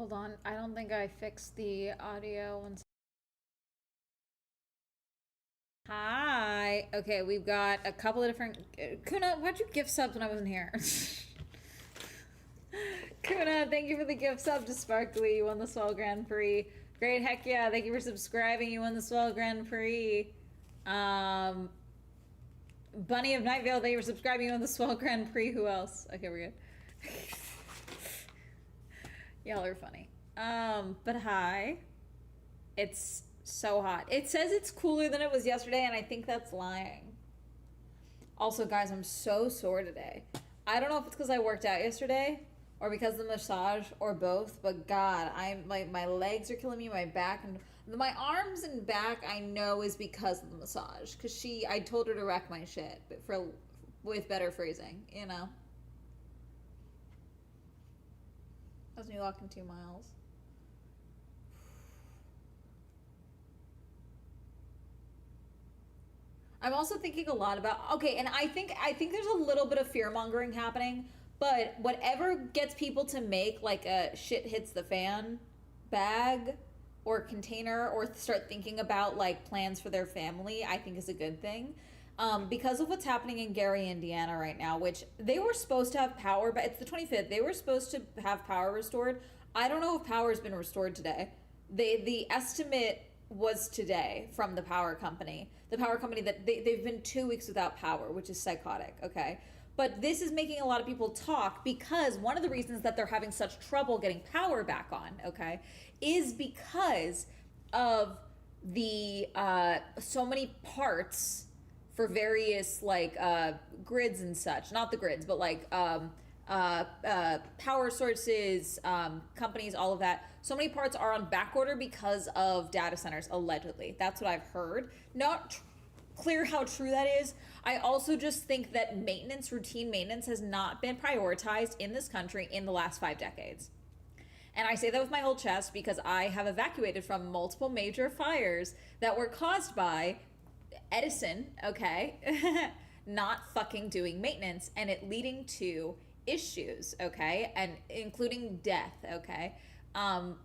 Hold on, I don't think I fixed the audio. Hi. Okay, we've got a couple of different. Kuna, why'd you gift subs when I wasn't here? Kuna, thank you for the gift sub to Sparkly. You won the Swell Grand Prix. Great, heck yeah. Thank you for subscribing. You won the Swell Grand Prix. Um, Bunny of Night Vale, thank you for subscribing. You won the Swell Grand Prix. Who else? Okay, we're good. Y'all are funny. But hi. It's so hot. It says it's cooler than it was yesterday, and I think that's lying. Also, guys, I'm so sore today. I don't know if it's because I worked out yesterday or because of the massage or both, but God, I'm like my legs are killing me, my back and my arms and back I know is because of the massage. Cause I told her to wreck my shit, but with better phrasing, you know. That was me walking 2 miles. I'm also thinking a lot about okay, and I think there's a little bit of fear mongering happening, but whatever gets people to make like a shit hits the fan bag or container or start thinking about like plans for their family, I think is a good thing. Because of what's happening in Gary, Indiana right now, which they were supposed to have power, but it's the 25th. They were supposed to have power restored. I don't know if power's been restored today. The estimate was today from the power company. The power company that they've been 2 weeks without power, which is psychotic, okay? But this is making a lot of people talk because one of the reasons that they're having such trouble getting power back on, okay, is because of the so many parts for various like grids and such. Not the grids, but like power sources, companies, all of that. So many parts are on back order because of data centers, allegedly. That's what I've heard. Not clear how true that is. I also just think that maintenance, routine maintenance, has not been prioritized in this country in the last 5 decades. And I say that with my whole chest because I have evacuated from multiple major fires that were caused by Edison, okay, not fucking doing maintenance and it leading to issues, okay, and including death, okay. And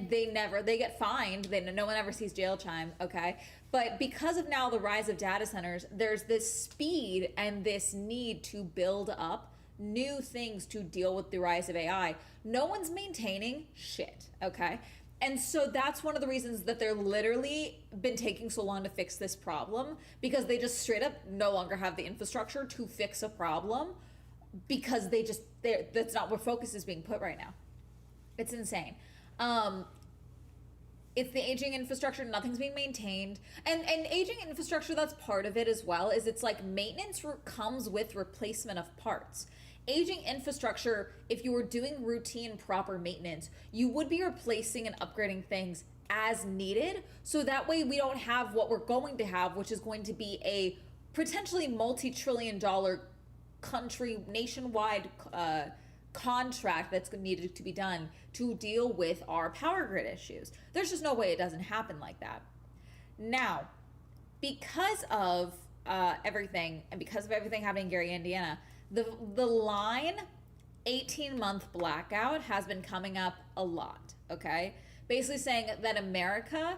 they get fined. No one ever sees jail time, okay. But because of now the rise of data centers, there's this speed and this need to build up new things to deal with the rise of AI. No one's maintaining shit, okay? And so that's one of the reasons that they're literally been taking so long to fix this problem because they just straight up no longer have the infrastructure to fix a problem because that's not where focus is being put right now. It's insane. Um, it's the aging infrastructure, nothing's being maintained, and aging infrastructure, that's part of it as well, is it's like maintenance comes with replacement of parts. Aging infrastructure, if you were doing routine proper maintenance, you would be replacing and upgrading things as needed, so that way we don't have what we're going to have, which is going to be a potentially multi-trillion-dollar country nationwide contract that's needed to be done to deal with our power grid issues. There's just no way it doesn't happen like that. Now, because of everything, and because of everything happening in Gary, Indiana, the line 18-month blackout has been coming up a lot, okay? Basically saying that America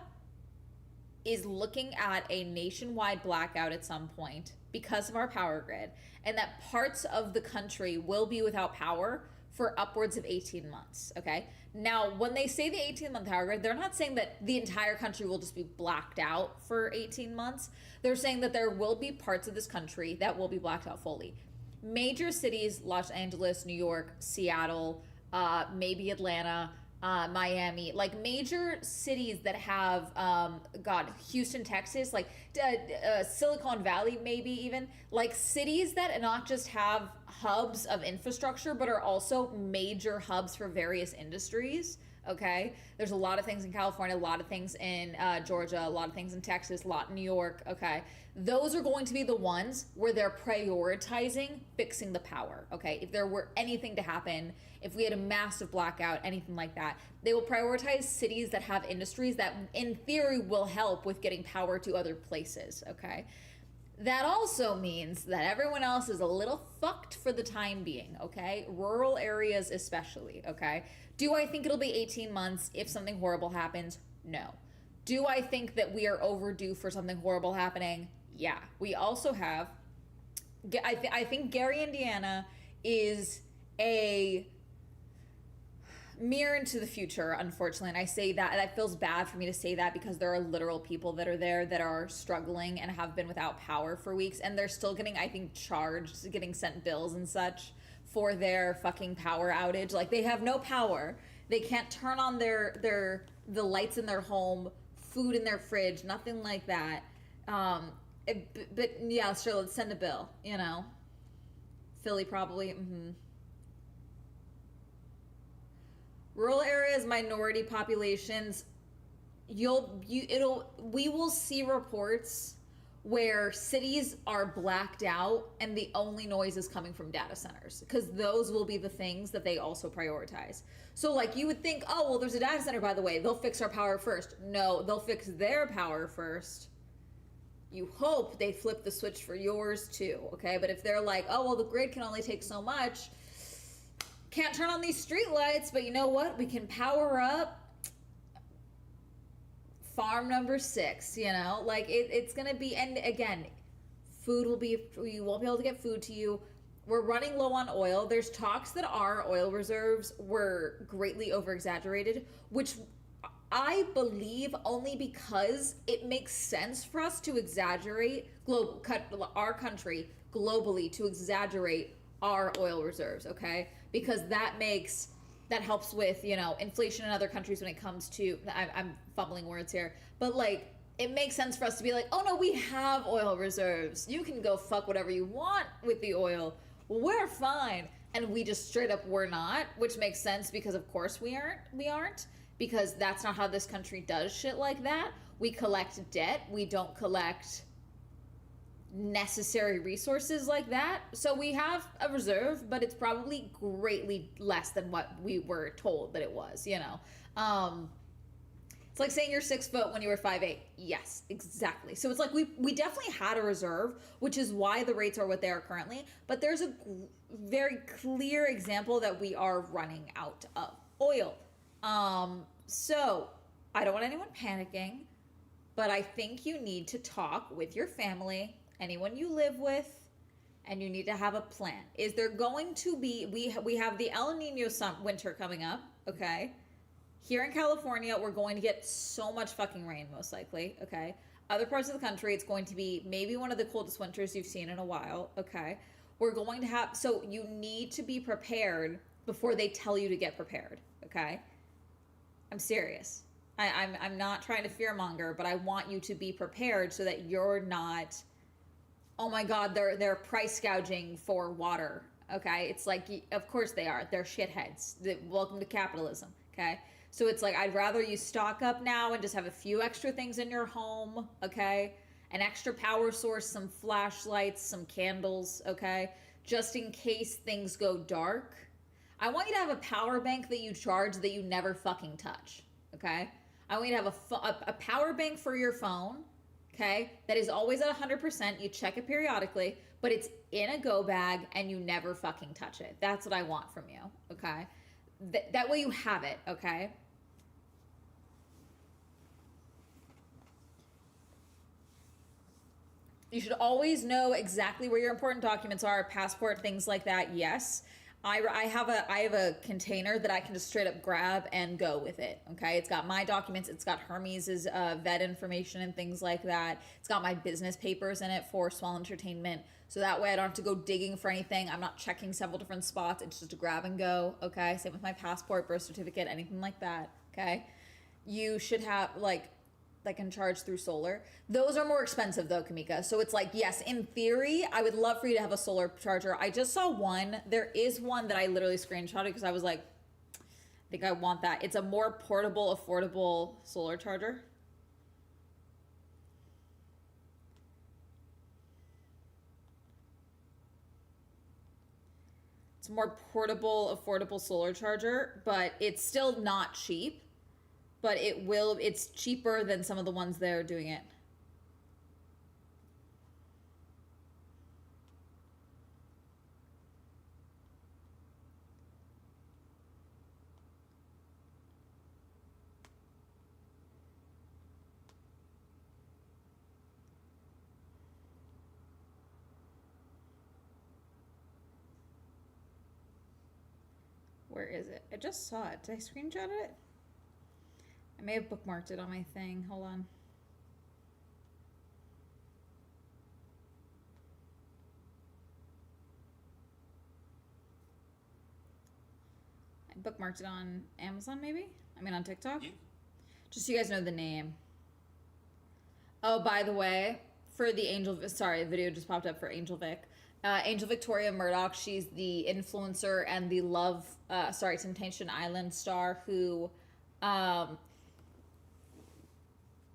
is looking at a nationwide blackout at some point because of our power grid, and that parts of the country will be without power for upwards of 18 months, okay? Now, when they say the 18-month power grid, they're not saying that the entire country will just be blacked out for 18 months. They're saying that there will be parts of this country that will be blacked out fully. Major cities, Los Angeles, New York, Seattle, maybe Atlanta, Miami, like major cities that have, God, Houston, Texas, like Silicon Valley, maybe even, like cities that not just have hubs of infrastructure, but are also major hubs for various industries. Okay, there's a lot of things in California, a lot of things in Georgia, a lot of things in Texas, a lot in New York. Okay, those are going to be the ones where they're prioritizing fixing the power. Okay, if there were anything to happen, if we had a massive blackout, anything like that, they will prioritize cities that have industries that in theory will help with getting power to other places. Okay, That also means that everyone else is a little fucked for the time being, okay? Rural areas, especially, okay? Do I think it'll be 18 months if something horrible happens? No. Do I think that we are overdue for something horrible happening? Yeah. We also have, I think Gary, Indiana is a mirror into the future, unfortunately. And I say that, and that feels bad for me to say that because there are literal people that are there that are struggling and have been without power for weeks, and they're still getting, I think, charged, getting sent bills and such for their fucking power outage. Like, they have no power. They can't turn on the lights in their home, food in their fridge, nothing like that. But yeah, sure, let's send a bill, you know. Philly probably. Rural areas, minority populations, we will see reports where cities are blacked out and the only noise is coming from data centers, because those will be the things that they also prioritize. So like, you would think, oh well, there's a data center, by the way, they'll fix our power first. No, they'll fix their power first. You hope they flip the switch for yours too, okay? But if they're like, oh well, the grid can only take so much, can't turn on these street lights, but you know what, we can power up farm number 6, you know. Like, it's gonna be, and again, food will be, you won't be able to get food to you. We're running low on oil. There's talks that our oil reserves were greatly over exaggerated, which I believe only because it makes sense for us to exaggerate our country globally, to exaggerate our oil reserves, okay? Because that helps with, you know, inflation in other countries when it comes to, I'm fumbling words here, but like, it makes sense for us to be like, oh no, we have oil reserves. You can go fuck whatever you want with the oil. We're fine. And we just straight up were not, which makes sense because of course we aren't, because that's not how this country does shit like that. We collect debt. We don't collect necessary resources like that. So we have a reserve, but it's probably greatly less than what we were told that it was, you know. It's like saying you're 6 foot when you were 5'8". Yes, exactly. So it's like we definitely had a reserve, which is why the rates are what they are currently. But there's a very clear example that we are running out of oil. So I don't want anyone panicking, but I think you need to talk with your family, anyone you live with, and you need to have a plan. Is there going to be, we have the El Nino winter coming up, okay? Here in California, we're going to get so much fucking rain, most likely, okay? Other parts of the country, it's going to be maybe one of the coldest winters you've seen in a while, okay? We're going to have, so you need to be prepared before they tell you to get prepared, okay? I'm serious. I'm not trying to fearmonger, but I want you to be prepared so that you're not, oh my God, they're price gouging for water, okay? It's like, of course they are. They're shitheads. Welcome to capitalism, okay? So it's like, I'd rather you stock up now and just have a few extra things in your home, okay? An extra power source, some flashlights, some candles, okay? Just in case things go dark. I want you to have a power bank that you charge that you never fucking touch, okay? I want you to have a power bank for your phone, okay? That is always at 100%. You check it periodically, but it's in a go bag and you never fucking touch it. That's what I want from you, okay? That way you have it, okay? You should always know exactly where your important documents are, passport, things like that, yes. I have a container that I can just straight up grab and go with it, okay? It's got my documents, it's got Hermes's vet information and things like that. It's got my business papers in it for Swell Entertainment, so that way I don't have to go digging for anything. I'm not checking several different spots. It's just a grab and go, okay? Same with my passport, birth certificate, anything like that, okay? You should have, like, that can charge through solar. Those are more expensive though, Kamika. So it's like, yes, in theory, I would love for you to have a solar charger. I just saw one. There is one that I literally screenshotted because I was like, I think I want that. It's a more portable, affordable solar charger. It's a more portable, affordable solar charger, but it's still not cheap. But it's cheaper than some of the ones that are doing it. Where is it? I just saw it. Did I screenshot it? I may have bookmarked it on my thing. Hold on. I bookmarked it on Amazon, maybe? I mean, on TikTok? Yeah. Just so you guys know the name. Oh, by the way, for the sorry, the video just popped up for Angel Vic. Angel Victoria Murdoch, she's the influencer and the Temptation Island star who,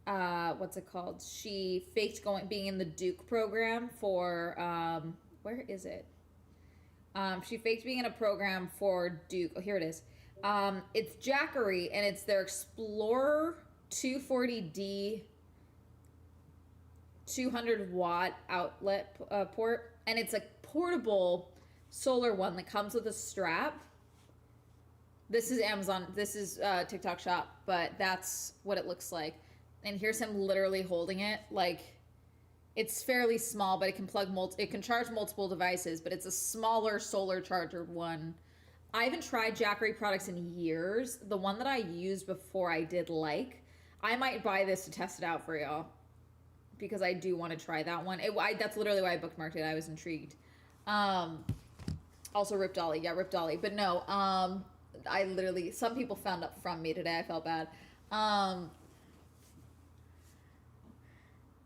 what's it called? She faked being in the Duke program for, where is it? She faked being in a program for Duke. Oh, here it is. It's Jackery, and it's their Explorer 240D 200 watt outlet port, and it's a portable solar one that comes with a strap. This is Amazon, this is TikTok shop, but that's what it looks like. And here's him literally holding it. Like, it's fairly small, but it can it can charge multiple devices, but it's a smaller solar charger one. I haven't tried Jackery products in years. The one that I used before I did like. I might buy this to test it out for y'all, because I do want to try that one. That's literally why I bookmarked it. I was intrigued. Also Rip Dolly. Yeah, Rip Dolly. But no, I literally, some people found out from me today. I felt bad.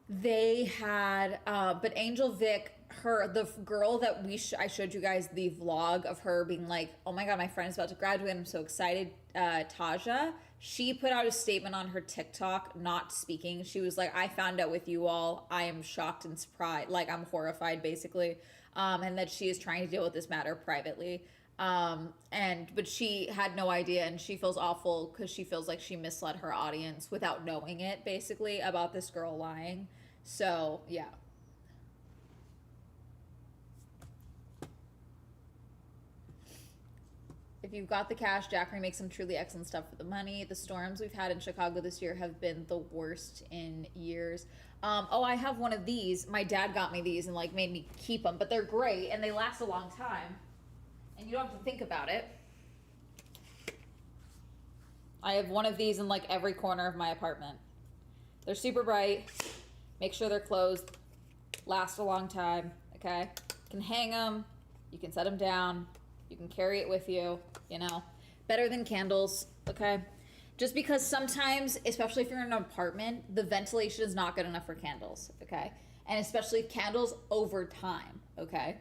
They had, but Angel Vic, the girl that I showed you guys the vlog of her being like, oh my God, my friend's about to graduate. I'm so excited. Taja, she put out a statement on her TikTok, not speaking. She was like, I found out with you all. I am shocked and surprised. Like, I'm horrified, basically. And that she is trying to deal with this matter privately. But she had no idea, and she feels awful because she feels like she misled her audience without knowing it, basically, about this girl lying. So, yeah. If you've got the cash, Jackery makes some truly excellent stuff for the money. The storms we've had in Chicago this year have been the worst in years. I have one of these. My dad got me these and like made me keep them, but they're great and they last a long time. And you don't have to think about it. I have one of these in like every corner of my apartment. They're super bright. Make sure they're closed. Last a long time, okay? You can hang them. You can set them down. You can carry it with you, you know. Better than candles, okay? Just because sometimes, especially if you're in an apartment, the ventilation is not good enough for candles, okay? And especially candles over time, okay?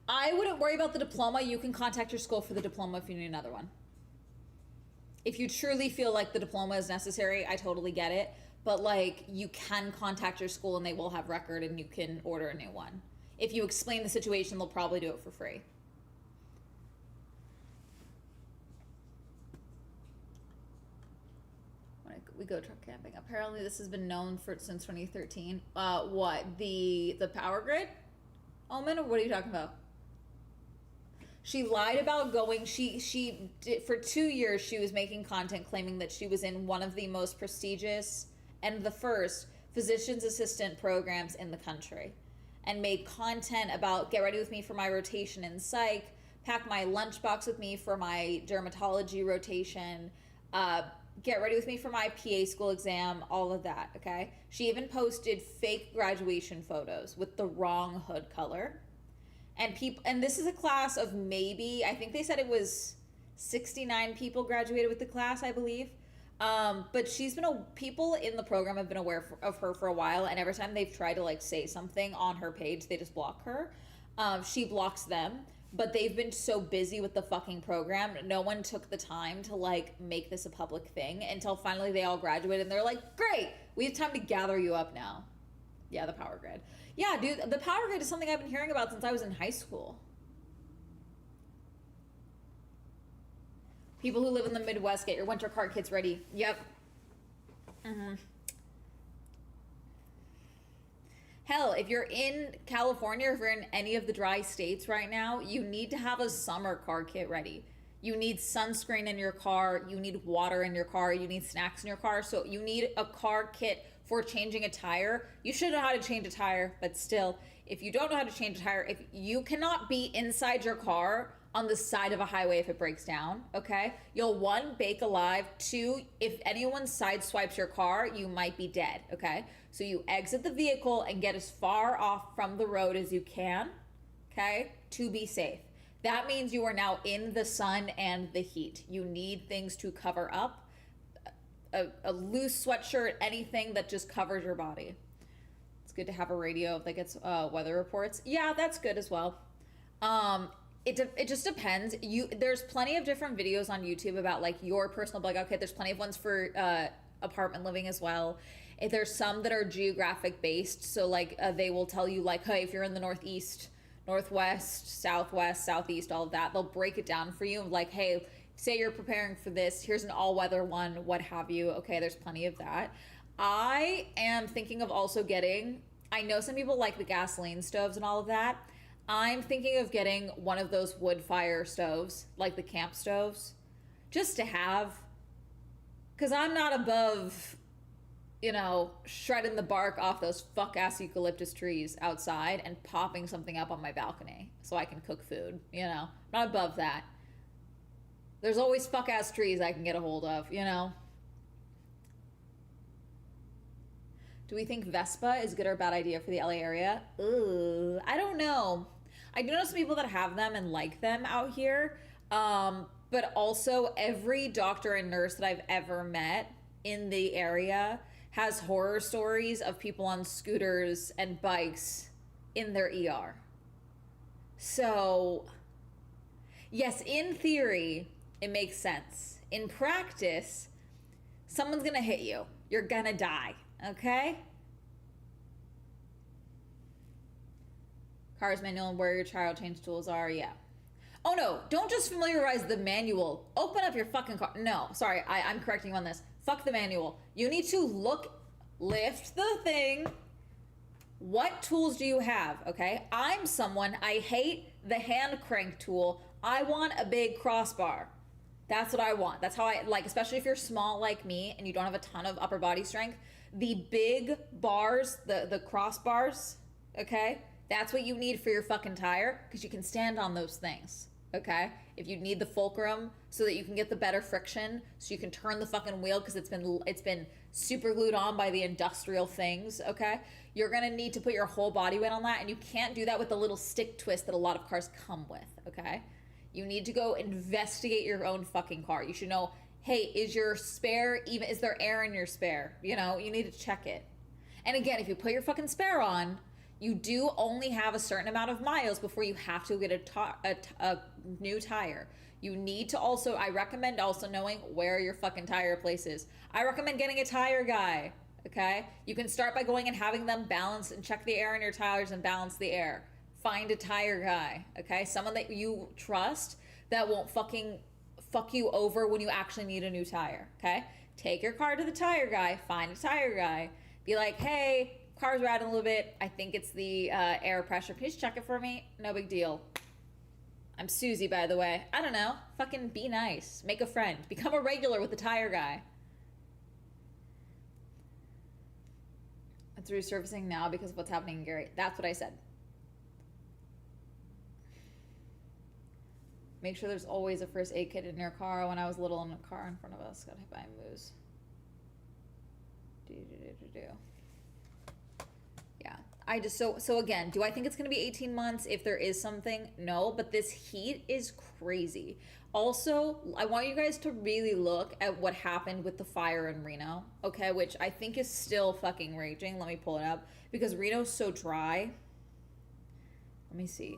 I wouldn't worry about the diploma. You can contact your school for the diploma if you need another one. If you truly feel like the diploma is necessary, I totally get it. But like, you can contact your school and they will have record and you can order a new one. If you explain the situation, they'll probably do it for free. When we go truck camping, apparently this has been known since 2013. What? The power grid? Omen, or what are you talking about? She lied about going, she did, for 2 years, she was making content claiming that she was in one of the most prestigious and the first physician's assistant programs in the country, and made content about get ready with me for my rotation in psych, pack my lunchbox with me for my dermatology rotation, get ready with me for my PA school exam, all of that, okay? She even posted fake graduation photos with the wrong hood color. And this is a class of maybe, I think they said it was 69 people graduated with the class, I believe. But people in the program have been aware of her for a while, and every time they've tried to like say something on her page, they just block her. She blocks them, but they've been so busy with the fucking program, no one took the time to like make this a public thing until finally they all graduated and they're like, great, we have time to gather you up now. Yeah, the power grid. Yeah, dude, the power grid is something I've been hearing about since I was in high school. People who live in the Midwest, get your winter car kits ready. Yep. Mm-hmm. Hell, if you're in California, or if you're in any of the dry states right now, you need to have a summer car kit ready. You need sunscreen in your car. You need water in your car. You need snacks in your car. So you need a car kit for changing a tire. You should know how to change a tire, but still, if you don't know how to change a tire, if you cannot be inside your car on the side of a highway if it breaks down, okay? You'll one, bake alive. Two, if anyone sideswipes your car, you might be dead, okay? So you exit the vehicle and get as far off from the road as you can, okay? To be safe. That means you are now in the sun and the heat. You need things to cover up. A loose sweatshirt, anything that just covers your body. It's good to have a radio that gets weather reports. Yeah, that's good as well. It just depends. There's plenty of different videos on YouTube about like your personal blackout kit. There's plenty of ones for apartment living as well. There's some that are geographic based. So like they will tell you like, hey, if you're in the Northeast, Northwest, Southwest, Southeast, all of that, they'll break it down for you. Like, hey, say you're preparing for this, here's an all-weather one, what have you. Okay, there's plenty of that. I am thinking of also getting, I know some people like the gasoline stoves and all of that. I'm thinking of getting one of those wood fire stoves, like the camp stoves, just to have, because I'm not above, you know, shredding the bark off those fuck-ass eucalyptus trees outside and popping something up on my balcony so I can cook food, you know? I'm not above that. There's always fuck-ass trees I can get a hold of, you know? Do we think Vespa is a good or bad idea for the LA area? Ooh, I don't know. I do know some people that have them and like them out here. But also every doctor and nurse that I've ever met in the area has horror stories of people on scooters and bikes in their ER. So, yes, in theory, it makes sense. In practice, someone's gonna hit you. You're gonna die, okay? Car's manual and where your child change tools are, yeah. Oh no, don't just familiarize the manual. Open up your fucking car. No, sorry, I'm correcting you on this. Fuck the manual. You need to lift the thing. What tools do you have, okay? I'm someone, I hate the hand crank tool. I want a big crossbar. That's what I want. That's how I, like, especially if you're small like me and you don't have a ton of upper body strength, the big bars, the crossbars, okay? That's what you need for your fucking tire because you can stand on those things, okay? If you need the fulcrum so that you can get the better friction so you can turn the fucking wheel because it's been super glued on by the industrial things, okay? You're gonna need to put your whole body weight on that, and you can't do that with the little stick twist that a lot of cars come with, okay? You need to go investigate your own fucking car. You should know, hey, is there air in your spare? You know, you need to check it. And again, if you put your fucking spare on, you do only have a certain amount of miles before you have to get a new tire. You need to also, I recommend also knowing where your fucking tire place is. I recommend getting a tire guy, okay? You can start by going and having them balance and check the air in your tires and balance the air. Find a tire guy, okay? Someone that you trust that won't fucking fuck you over when you actually need a new tire, okay? Take your car to the tire guy, find a tire guy, be like, hey, car's riding a little bit. I think it's the air pressure. Can you just check it for me? No big deal. I'm Susie, by the way. I don't know. Fucking be nice. Make a friend. Become a regular with the tire guy. It's resurfacing now because of what's happening in Gary. That's what I said. Make sure there's always a first aid kit in your car. When I was little in a car in front of us, got hit by a moose. Yeah, I just, so again, do I think it's going to be 18 months if there is something? No, but this heat is crazy. Also, I want you guys to really look at what happened with the fire in Reno, okay, which I think is still fucking raging. Let me pull it up because Reno's so dry. Let me see.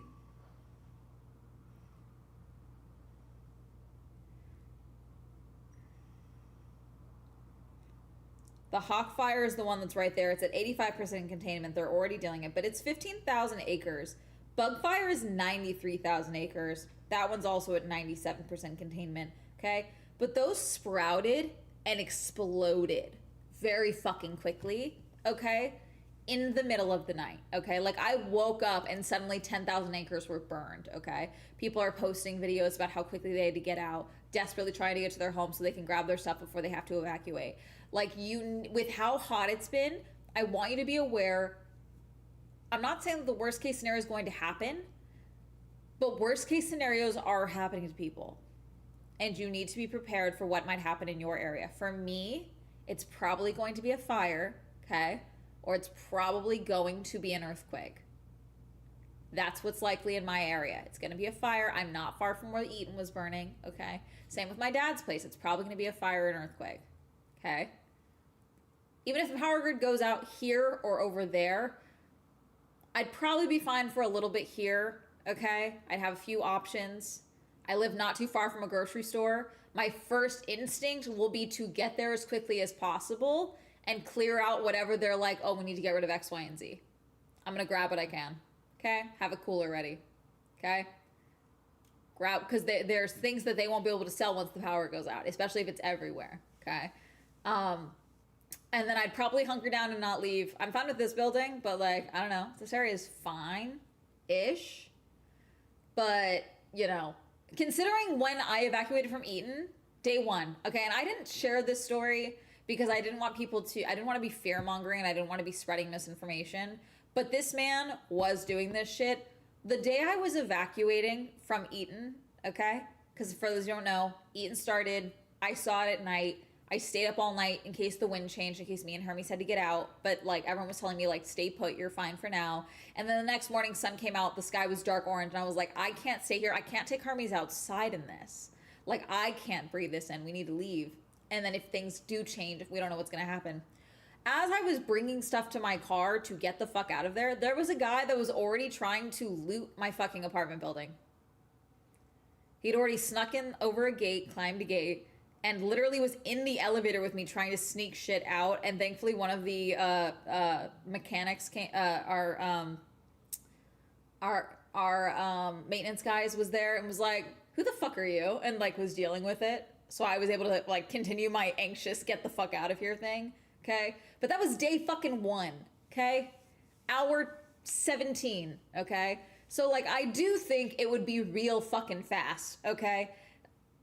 The Hawk Fire is the one that's right there. It's at 85% containment. They're already dealing it, but it's 15,000 acres. Bug Fire is 93,000 acres. That one's also at 97% containment, okay? But those sprouted and exploded very fucking quickly, okay? in the middle of the night, okay? Like I woke up and suddenly 10,000 acres were burned, okay? People are posting videos about how quickly they had to get out, desperately trying to get to their home so they can grab their stuff before they have to evacuate. Like with how hot it's been, I want you to be aware. I'm not saying that the worst case scenario is going to happen, but worst case scenarios are happening to people. And you need to be prepared for what might happen in your area. For me, it's probably going to be a fire, okay? Or it's probably going to be an earthquake. That's what's likely in my area. It's going to be a fire. I'm not far from where Eaton was burning, okay? Same with my dad's place. It's probably going to be a fire or an earthquake, okay? Even if the power grid goes out here or over there, I'd probably be fine for a little bit here, okay? I'd have a few options. I live not too far from a grocery store. My first instinct will be to get there as quickly as possible and clear out whatever they're like, oh, we need to get rid of X, Y, and Z. I'm gonna grab what I can, okay? Have a cooler ready, okay? Grab, because there's things that they won't be able to sell once the power goes out, especially if it's everywhere, okay? And then I'd probably hunker down and not leave. I'm fine with this building, but like, I don't know, this area is fine-ish. But, you know, considering when I evacuated from Eaton, day one, okay, and I didn't share this story because I didn't want people to, I didn't want to be fear-mongering and I didn't want to be spreading misinformation, but this man was doing this shit. The day I was evacuating from Eaton, okay, because for those who don't know, Eaton started, I saw it at night, I stayed up all night in case the wind changed, in case me and Hermes had to get out. But like everyone was telling me like, stay put, you're fine for now. And then the next morning sun came out, the sky was dark orange. And I was like, I can't stay here. I can't take Hermes outside in this. Like I can't breathe this in. We need to leave. And then if things do change, if we don't know what's going to happen. As I was bringing stuff to my car to get the fuck out of there, there was a guy that was already trying to loot my fucking apartment building. He'd already snuck in over a gate, climbed a gate, and literally was in the elevator with me trying to sneak shit out. And thankfully one of the mechanics came, our maintenance guys was there and was like, who the fuck are you? And like was dealing with it. So I was able to like continue my anxious get the fuck out of here thing. Okay. But that was day fucking 1. Okay. Hour 17. Okay. So like, I do think it would be real fucking fast. Okay.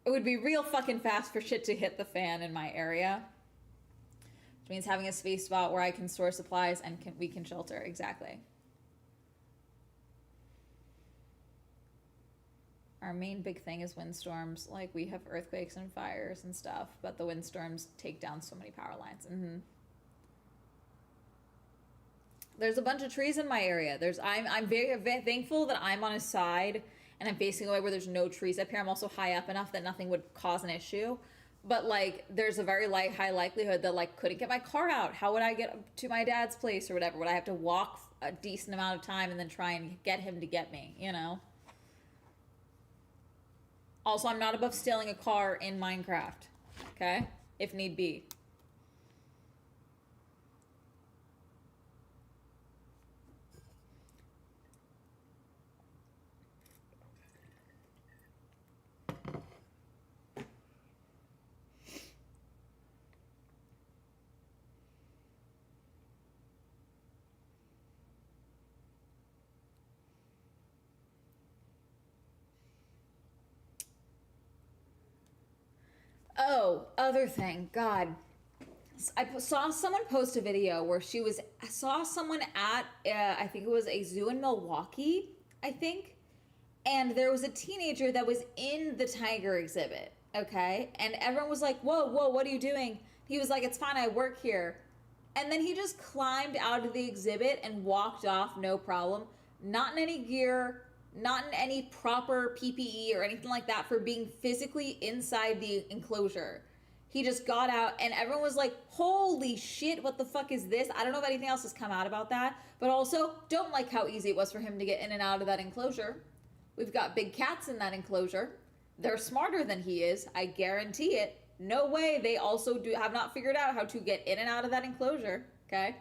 It would be real fucking fast for shit to hit the fan in my area. Which means having a space spot where I can store supplies and we can shelter. Exactly. Our main big thing is windstorms. Like we have earthquakes and fires and stuff, but the windstorms take down so many power lines. Mm-hmm. There's a bunch of trees in my area. I'm very, very thankful that I'm on a side and I'm facing away where there's no trees up here. I'm also high up enough that nothing would cause an issue. But like, there's a very high likelihood that like, couldn't get my car out. How would I get to my dad's place or whatever? Would I have to walk a decent amount of time and then try and get him to get me, you know? Also, I'm not above stealing a car in Minecraft, okay? If need be. Oh, other thing, God. I saw someone post a video where I saw someone at, I think it was a zoo in Milwaukee, I think. And there was a teenager that was in the tiger exhibit, okay? And everyone was like, whoa, what are you doing? He was like, it's fine, I work here. And then he just climbed out of the exhibit and walked off, no problem. Not in any gear, not in any proper PPE or anything like that for being physically inside the enclosure. He just got out and everyone was like, holy shit, what the fuck is this? I don't know if anything else has come out about that, but also don't like how easy it was for him to get in and out of that enclosure. We've got big cats in that enclosure. They're smarter than he is, I guarantee it. No way they also have not figured out how to get in and out of that enclosure, okay?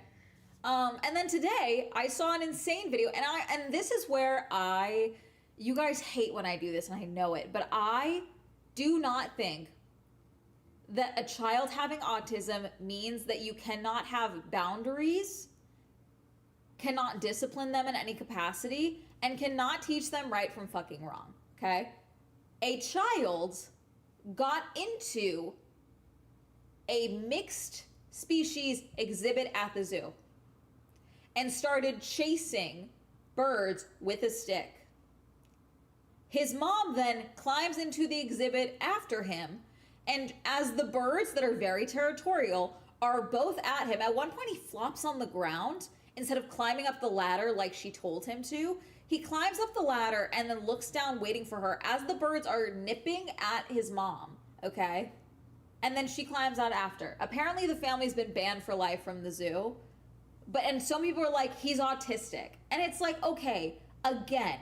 And then today I saw an insane video and this is where you guys hate when I do this and I know it, but I do not think that a child having autism means that you cannot have boundaries cannot discipline them in any capacity, and cannot teach them right from fucking wrong, okay? A child got into a mixed species exhibit at the zoo and started chasing birds with a stick. His mom then climbs into the exhibit after him, and as the birds that are very territorial are both at him, at one point he flops on the ground instead of climbing up the ladder like she told him to. He climbs up the ladder and then looks down waiting for her as the birds are nipping at his mom, okay? And then she climbs out after. Apparently the family's been banned for life from the zoo. And some people are like, he's autistic. And it's like, okay, again,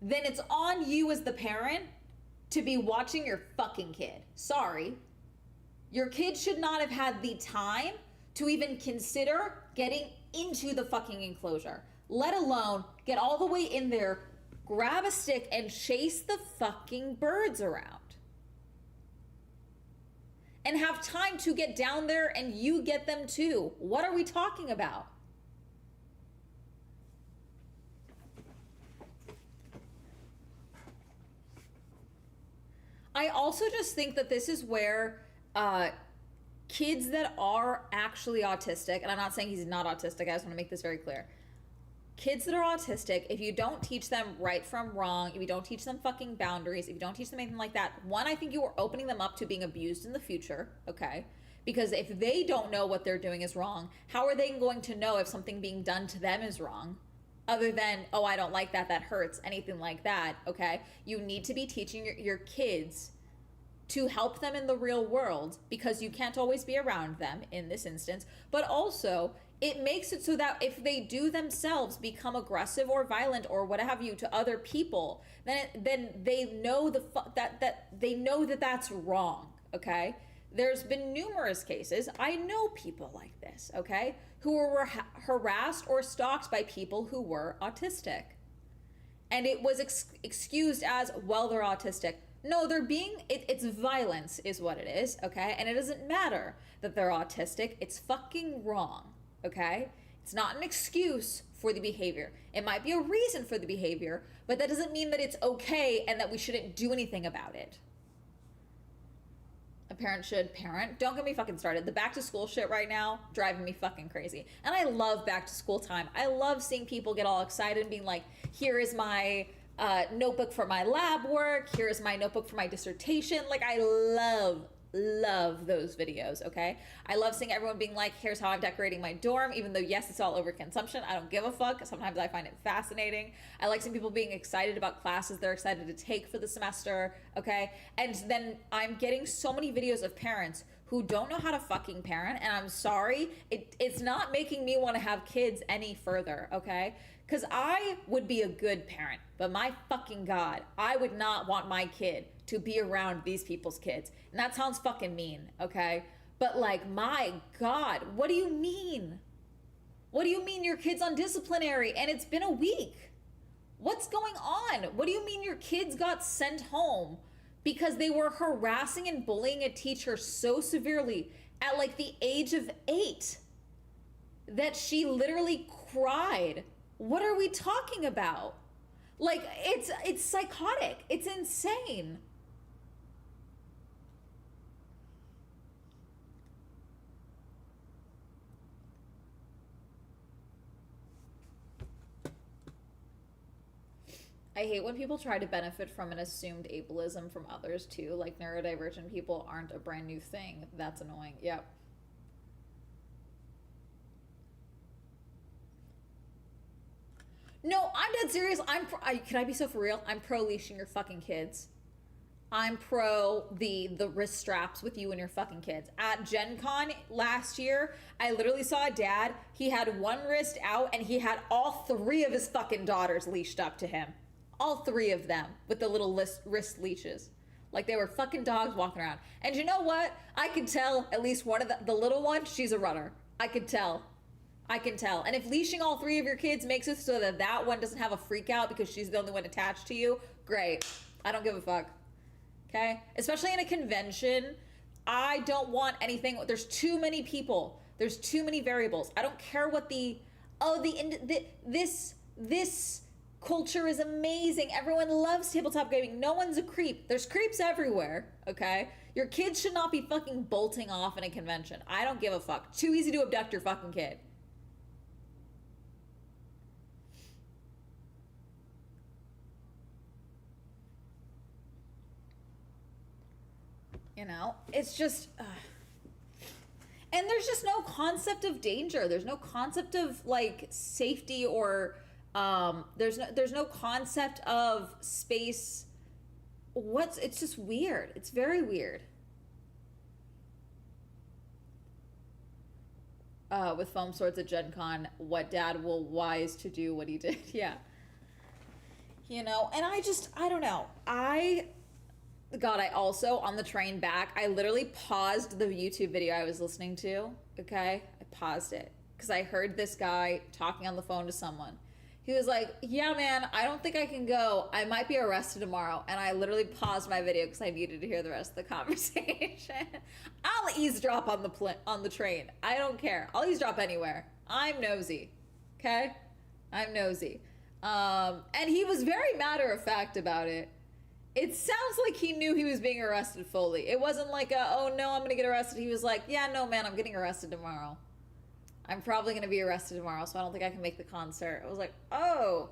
then it's on you as the parent to be watching your fucking kid. Sorry. Your kid should not have had the time to even consider getting into the fucking enclosure, let alone get all the way in there, grab a stick, and chase the fucking birds around. And have time to get down there and you get them too. What are we talking about? I also just think that this is where kids that are actually autistic, and I'm not saying he's not autistic, I just want to make this very clear. Kids that are autistic, if you don't teach them right from wrong, if you don't teach them fucking boundaries, if you don't teach them anything like that, one, I think you are opening them up to being abused in the future, okay? Because if they don't know what they're doing is wrong, how are they going to know if something being done to them is wrong? Other than, oh, I don't like that, that hurts, anything like that, okay? You need to be teaching your kids to help them in the real world, because you can't always be around them in this instance, but also it makes it so that if they do themselves become aggressive or violent or what have you to other people, then they know that they know that that's wrong, okay? There's been numerous cases, I know people like this, okay, who were harassed or stalked by people who were autistic. And it was excused as, well, they're autistic. No, they're being, it's violence is what it is, okay? And it doesn't matter that they're autistic. It's fucking wrong, okay? It's not an excuse for the behavior. It might be a reason for the behavior, but that doesn't mean that it's okay and that we shouldn't do anything about it. A parent should parent. Don't get me fucking started. The back to school shit right now, driving me fucking crazy. And I love back to school time. I love seeing people get all excited and being like, here is my notebook for my lab work, here's my notebook for my dissertation. Like, I love those videos, okay? I love seeing everyone being like, here's how I'm decorating my dorm, even though yes, it's all overconsumption. I don't give a fuck. Sometimes I find it fascinating. I like seeing people being excited about classes they're excited to take for the semester, okay? And then I'm getting so many videos of parents who don't know how to fucking parent, and I'm sorry, it's not making me want to have kids any further, okay? Because I would be a good parent, but my fucking God, I would not want my kid to be around these people's kids. And that sounds fucking mean, okay? But like, my God, what do you mean? What do you mean your kid's on disciplinary and it's been a week? What's going on? What do you mean your kids got sent home because they were harassing and bullying a teacher so severely at like the age of 8 that she literally cried? What are we talking about? Like, it's psychotic. It's insane. I hate when people try to benefit from an assumed ableism from others too. Like, neurodivergent people aren't a brand new thing. That's annoying. Yep. No, I'm dead serious. Can I be so for real? I'm pro leashing your fucking kids. I'm pro the wrist straps with you and your fucking kids. At Gen Con last year, I literally saw a dad. He had one wrist out and he had all 3 of his fucking daughters leashed up to him. All 3 of them with the little wrist leashes. Like they were fucking dogs walking around. And you know what? I could tell at least one of the little one, she's a runner. I could tell. I can tell. And if leashing all 3 of your kids makes it so that that one doesn't have a freak out because she's the only one attached to you, great. I don't give a fuck. Okay? Especially in a convention, I don't want anything. There's too many people. There's too many variables. I don't care what the Oh, this culture is amazing. Everyone loves tabletop gaming. No one's a creep. There's creeps everywhere, okay? Your kids should not be fucking bolting off in a convention. I don't give a fuck. Too easy to abduct your fucking kid. You know, it's just and there's just no concept of danger. There's no concept of like safety or there's no concept of space. It's just weird. It's very weird. With foam swords at Gen Con, what dad will wise to do what he did. Yeah. You know, and I don't know. God, I also, on the train back, I literally paused the YouTube video I was listening to, okay? I paused it because I heard this guy talking on the phone to someone. He was like, yeah, man, I don't think I can go. I might be arrested tomorrow. And I literally paused my video because I needed to hear the rest of the conversation. I'll eavesdrop on the train. I don't care. I'll eavesdrop anywhere. I'm nosy, okay? I'm nosy. And he was very matter of fact about it. It sounds like he knew he was being arrested fully. It wasn't like oh no, I'm gonna get arrested. He was like, yeah, no, man, I'm getting arrested tomorrow. I'm probably gonna be arrested tomorrow, so I don't think I can make the concert. I was like, oh.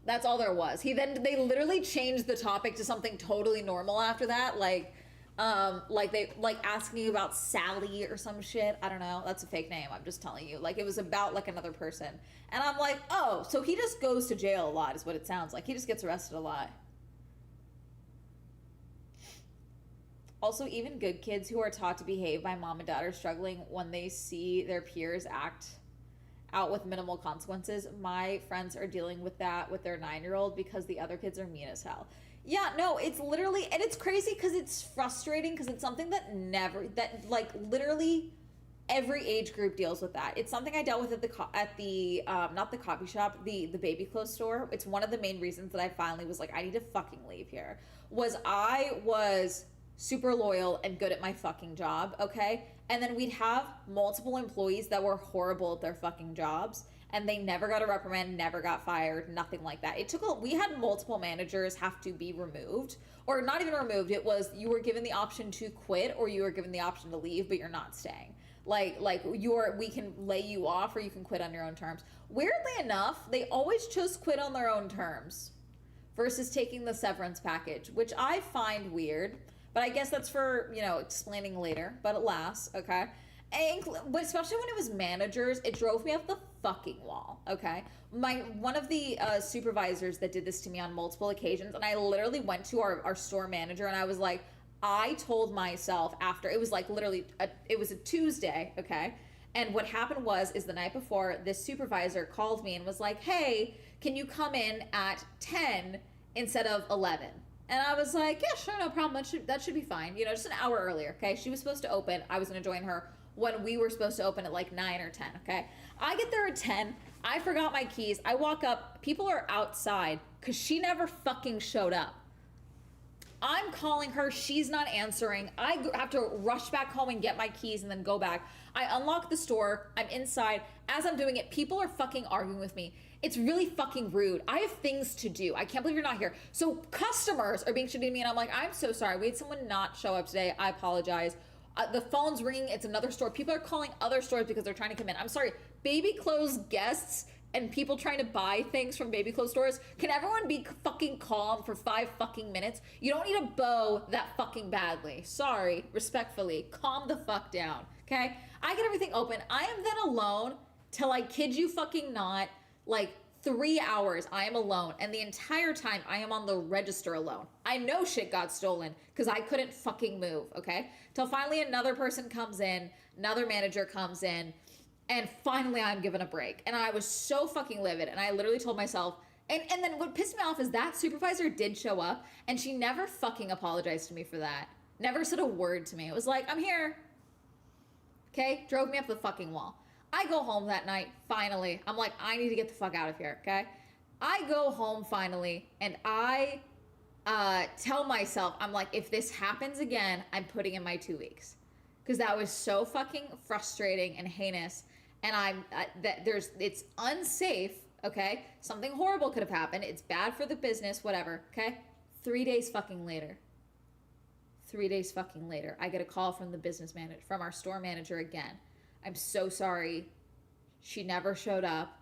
That's all there was. They literally changed the topic to something totally normal after that. Like asking about Sally or some shit. I don't know. That's a fake name. I'm just telling you. Like it was about like another person. And I'm like, oh, so he just goes to jail a lot is what it sounds like. He just gets arrested a lot. Also, even good kids who are taught to behave by mom and dad are struggling when they see their peers act out with minimal consequences. My friends are dealing with that with their 9-year-old because the other kids are mean as hell. Yeah, no, it's literally, and it's crazy because it's frustrating because it's something that literally every age group deals with that. It's something I dealt with at the not the coffee shop, the baby clothes store. It's one of the main reasons that I finally was like, I need to fucking leave here. I was super loyal and good at my fucking job, okay? And then we'd have multiple employees that were horrible at their fucking jobs. And they never got a reprimand, never got fired, nothing like that. We had multiple managers have to be removed, or not even removed. It was, you were given the option to quit or you were given the option to leave, but you're not staying. We can lay you off or you can quit on your own terms. Weirdly enough, they always chose quit on their own terms versus taking the severance package, which I find weird, but I guess that's for, explaining later, but alas, okay? But especially when it was managers, it drove me up the fucking wall, okay? One of the supervisors that did this to me on multiple occasions, and I literally went to our store manager and I was like, I told myself after, it was like literally, it was a Tuesday, okay? And what happened is the night before, this supervisor called me and was like, hey, can you come in at 10 instead of 11? And I was like, yeah, sure, no problem. That should be fine. Just an hour earlier, okay? She was supposed to open. I was going to join her when we were supposed to open at like 9 or 10, okay? I get there at 10. I forgot my keys. I walk up. People are outside because she never fucking showed up. I'm calling her. She's not answering. I have to rush back home and get my keys and then go back. I unlock the store. I'm inside. As I'm doing it, people are fucking arguing with me. It's really fucking rude. I have things to do. I can't believe you're not here. So customers are being shitty to me and I'm like, I'm so sorry. We had someone not show up today. I apologize. The phone's ringing. It's another store. People are calling other stores because they're trying to come in. I'm sorry. Baby clothes guests and people trying to buy things from baby clothes stores. Can everyone be fucking calm for 5 fucking minutes? You don't need to bow that fucking badly. Sorry. Respectfully. Calm the fuck down. Okay? I get everything open. I am then alone till, I kid you fucking not, like 3 hours I am alone, and the entire time I am on the register alone. I know shit got stolen because I couldn't fucking move, okay? Till finally another person comes in, another manager comes in, and finally I'm given a break. And I was so fucking livid, and I literally told myself, and then what pissed me off is that supervisor did show up, and she never fucking apologized to me for that. Never said a word to me. It was like, I'm here. Okay? Drove me up the fucking wall. I go home that night, finally. I'm like, I need to get the fuck out of here, okay? I go home finally, and I tell myself, I'm like, if this happens again, I'm putting in my 2 weeks. Because that was so fucking frustrating and heinous. and it's unsafe, okay? Something horrible could have happened. It's bad for the business, whatever, okay? 3 days fucking later. 3 days fucking later, I get a call from the business manager, from our store manager again. I'm so sorry. She never showed up.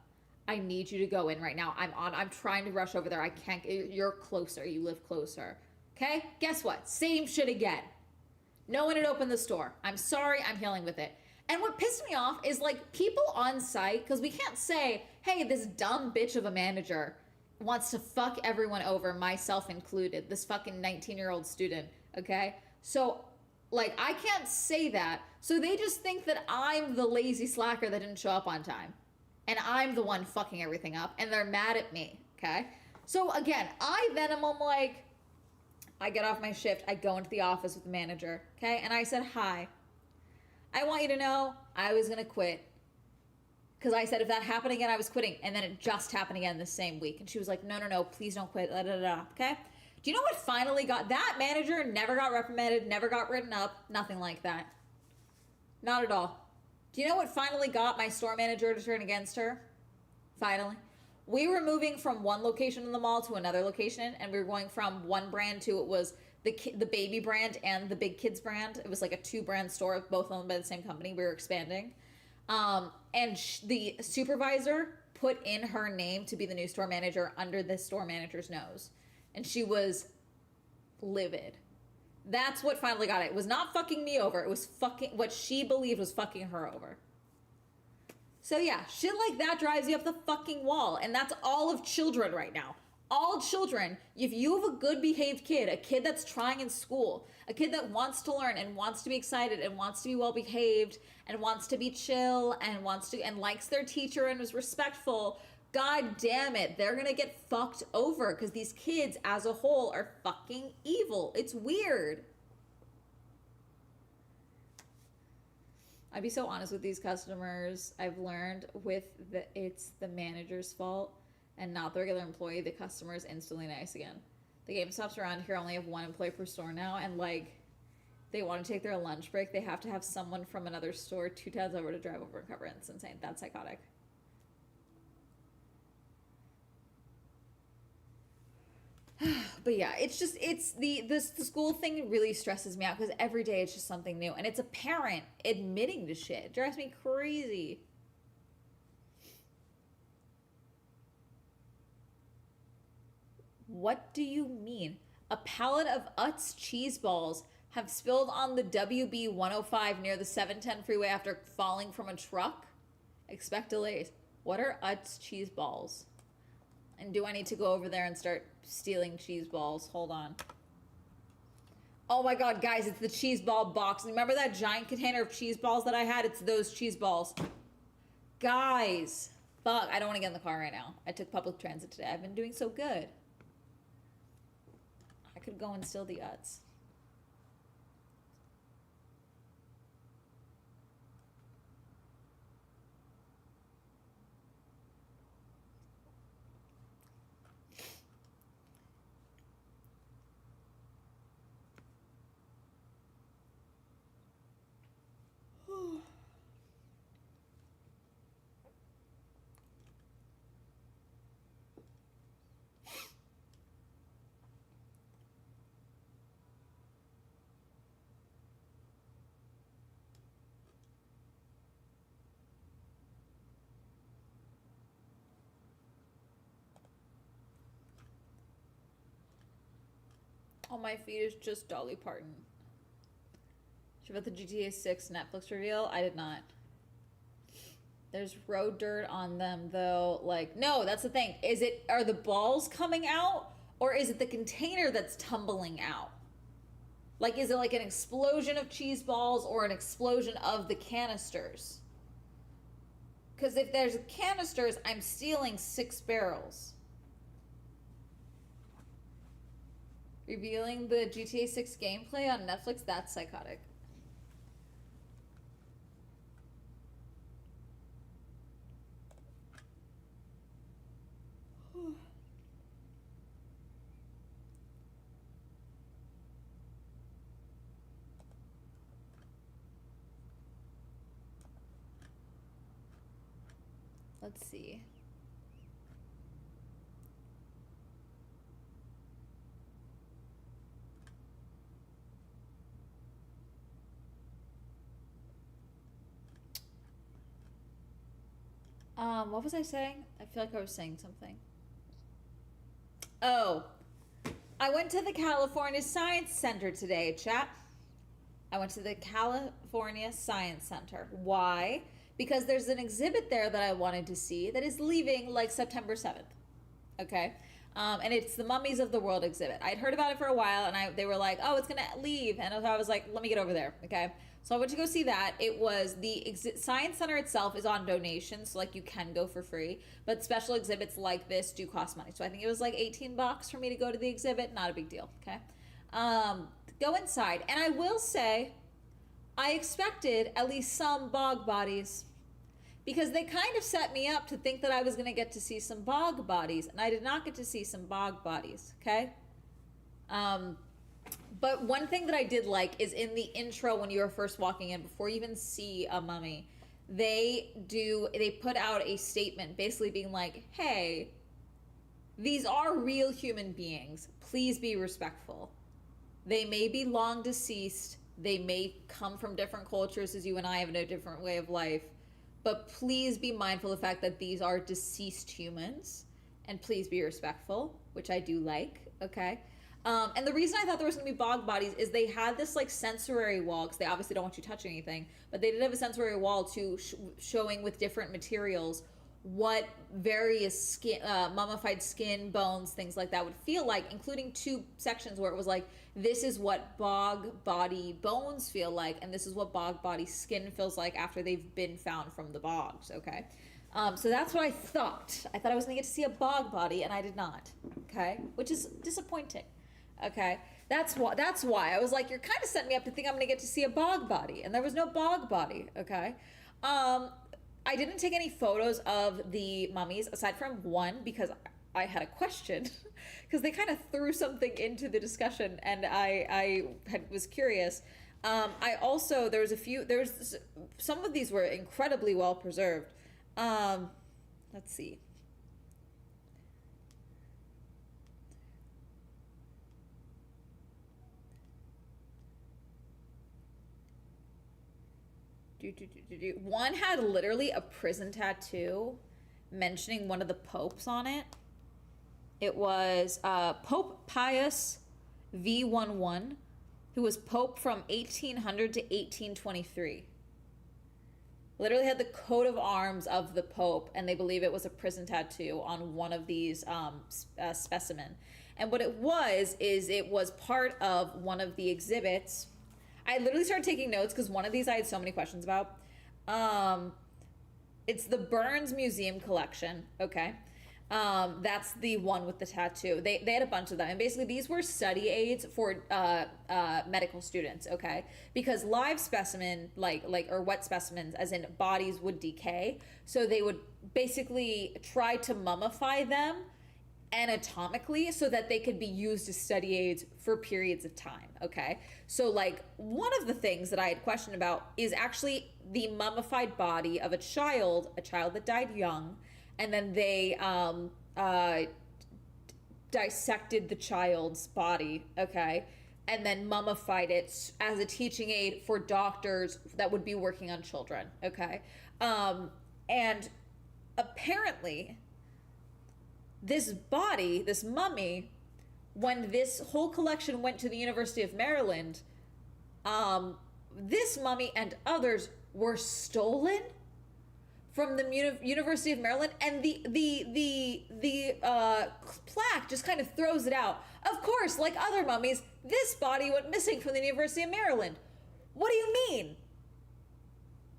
I need you to go in right now. I'm trying to rush over there. I can't. You're closer. You live closer. Okay? Guess what? Same shit again. No one had opened the store. I'm sorry. I'm dealing with it. And what pissed me off is like people on site, because we can't say, hey, this dumb bitch of a manager wants to fuck everyone over, myself included, this fucking 19-year-old student, okay? So, like, I can't say that. So they just think that I'm the lazy slacker that didn't show up on time. And I'm the one fucking everything up, and they're mad at me, okay? So again, I then am like, I get off my shift, I go into the office with the manager, okay? And I said, hi, I want you to know I was gonna quit. Because I said if that happened again, I was quitting. And then it just happened again the same week. And she was like, no, please don't quit, da, da, da, okay? Do you know what finally got, that manager never got reprimanded, never got written up, nothing like that. Not at all. Do you know what finally got my store manager to turn against her? Finally. We were moving from one location in the mall to another location, and we were going from one brand to, it was the baby brand and the big kids brand. It was like a 2-brand store, both owned by the same company. We were expanding. And the supervisor put in her name to be the new store manager under the store manager's nose. And she was livid. That's what finally got it. It was not fucking me over. It was fucking what she believed was fucking her over. So yeah, shit like that drives you up the fucking wall. And that's all of children right now. All children, if you have a good behaved kid, a kid that's trying in school, a kid that wants to learn and wants to be excited and wants to be well behaved and wants to be chill and likes their teacher and is respectful, god damn it, they're gonna get fucked over because these kids as a whole are fucking evil. It's weird. I'd be so honest with these customers. I've learned it's the manager's fault and not the regular employee. The customer is instantly nice again. The GameStops around here only have one employee per store now, and like they want to take their lunch break, they have to have someone from another store 2 towns over to drive over and cover it. It's insane. That's psychotic. But yeah, it's the school thing really stresses me out because every day it's just something new, and it's a parent admitting to shit. It drives me crazy. What do you mean? A pallet of Utz cheese balls have spilled on the WB 105 near the 710 freeway after falling from a truck? Expect delays. What are Utz cheese balls? And do I need to go over there and start stealing cheese balls? Hold on. Oh my god, guys, it's the cheese ball box. Remember that giant container of cheese balls that I had? It's those cheese balls. Guys. Fuck, I don't want to get in the car right now. I took public transit today. I've been doing so good. I could go and steal the Utz. On my feed is just Dolly Parton. She about the GTA 6 Netflix reveal? I did not. There's road dirt on them though. Like, no, that's the thing. Are the balls coming out or is it the container that's tumbling out? Like, is it like an explosion of cheese balls or an explosion of the canisters? Because if there's canisters, I'm stealing 6 barrels. Revealing the GTA 6 gameplay on Netflix? That's psychotic. Let's see. What was I saying? I feel like I was saying something. Oh, I went to the California Science Center today, chat. I went to the California Science Center. Why? Because there's an exhibit there that I wanted to see that is leaving like September 7th. Okay. And it's the Mummies of the World exhibit. I'd heard about it for a while, and they were like, "Oh, it's gonna leave," and I was like, "Let me get over there." Okay, so I went to go see that. It was the Science Center itself is on donation, so like you can go for free, but special exhibits like this do cost money. So I think it was like $18 for me to go to the exhibit. Not a big deal. Okay, go inside, and I will say, I expected at least some bog bodies, because they kind of set me up to think that I was going to get to see some bog bodies, and I did not get to see some bog bodies, okay? But one thing that I did like is in the intro when you were first walking in, before you even see a mummy, they put out a statement basically being like, hey, these are real human beings. Please be respectful. They may be long deceased. They may come from different cultures as you and I have a different way of life. But please be mindful of the fact that these are deceased humans, and please be respectful, which I do like, okay? And the reason I thought there was gonna be bog bodies is they had this like sensory wall, because they obviously don't want you touching anything, but they did have a sensory wall to showing with different materials what various skin, mummified skin, bones, things like that would feel like, including 2 sections where it was like, this is what bog body bones feel like, and this is what bog body skin feels like after they've been found from the bogs, okay? So that's what I thought. I thought I was gonna get to see a bog body, and I did not, okay? Which is disappointing, okay? That's why. I was like, you're kind of setting me up to think I'm gonna get to see a bog body, and there was no bog body, okay? I didn't take any photos of the mummies, aside from one, because I had a question, because they kind of threw something into the discussion, and I was curious. I also, some of these were incredibly well preserved. Let's see. One had literally a prison tattoo mentioning one of the popes on it. It was Pope Pius V11, who was pope from 1800 to 1823. Literally had the coat of arms of the pope, and they believe it was a prison tattoo on one of these specimen. And what it was is it was part of one of the exhibits. I literally started taking notes because one of these I had so many questions about. It's the Burns Museum collection, okay? That's the one with the tattoo. They had a bunch of them, and basically these were study aids for medical students, okay? Because live specimen, or wet specimens, as in bodies, would decay, so they would basically try to mummify them anatomically so that they could be used as study aids for periods of time, okay? So like one of the things that I had questioned about is actually the mummified body of a child that died young, and then they dissected the child's body, okay, and then mummified it as a teaching aid for doctors that would be working on children, okay? And apparently this body, this mummy, when this whole collection went to the University of Maryland, this mummy and others were stolen from the University of Maryland, and the plaque just kind of throws it out. Of course, like other mummies, this body went missing from the University of Maryland. What do you mean?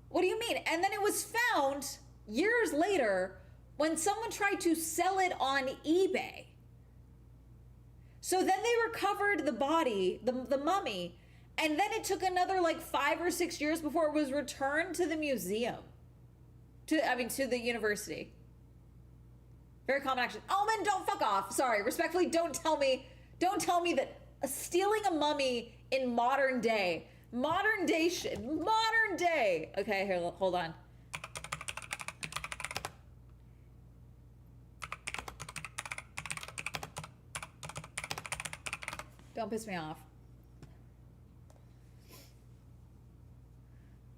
What do you mean? And then it was found years later when someone tried to sell it on eBay. So then they recovered the body, the mummy, and then it took another like 5 or 6 years before it was returned to the museum. To the university. Very common action. Almond, don't fuck off. Sorry, respectfully, don't tell me that stealing a mummy in modern day. Okay, here, hold on. Don't piss me off.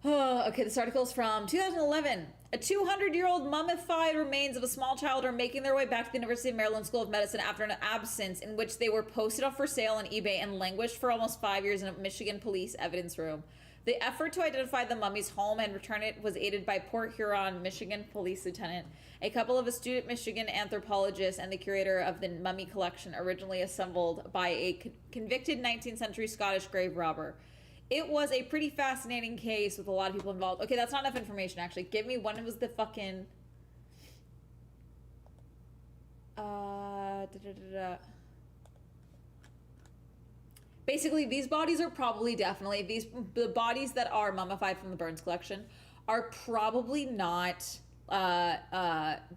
Oh, okay, this article is from 2011. A 200-year-old mummified remains of a small child are making their way back to the University of Maryland School of Medicine after an absence in which they were posted up for sale on eBay and languished for almost 5 years in a Michigan police evidence room. The effort to identify the mummy's home and return it was aided by Port Huron, Michigan police lieutenant, a couple of astute Michigan anthropologists, and the curator of the mummy collection originally assembled by a convicted 19th century Scottish grave robber. It was a pretty fascinating case with a lot of people involved. Okay, that's not enough information, actually. Give me when was the fucking... Basically, these bodies are probably definitely... The bodies that are mummified from the Burns collection are probably not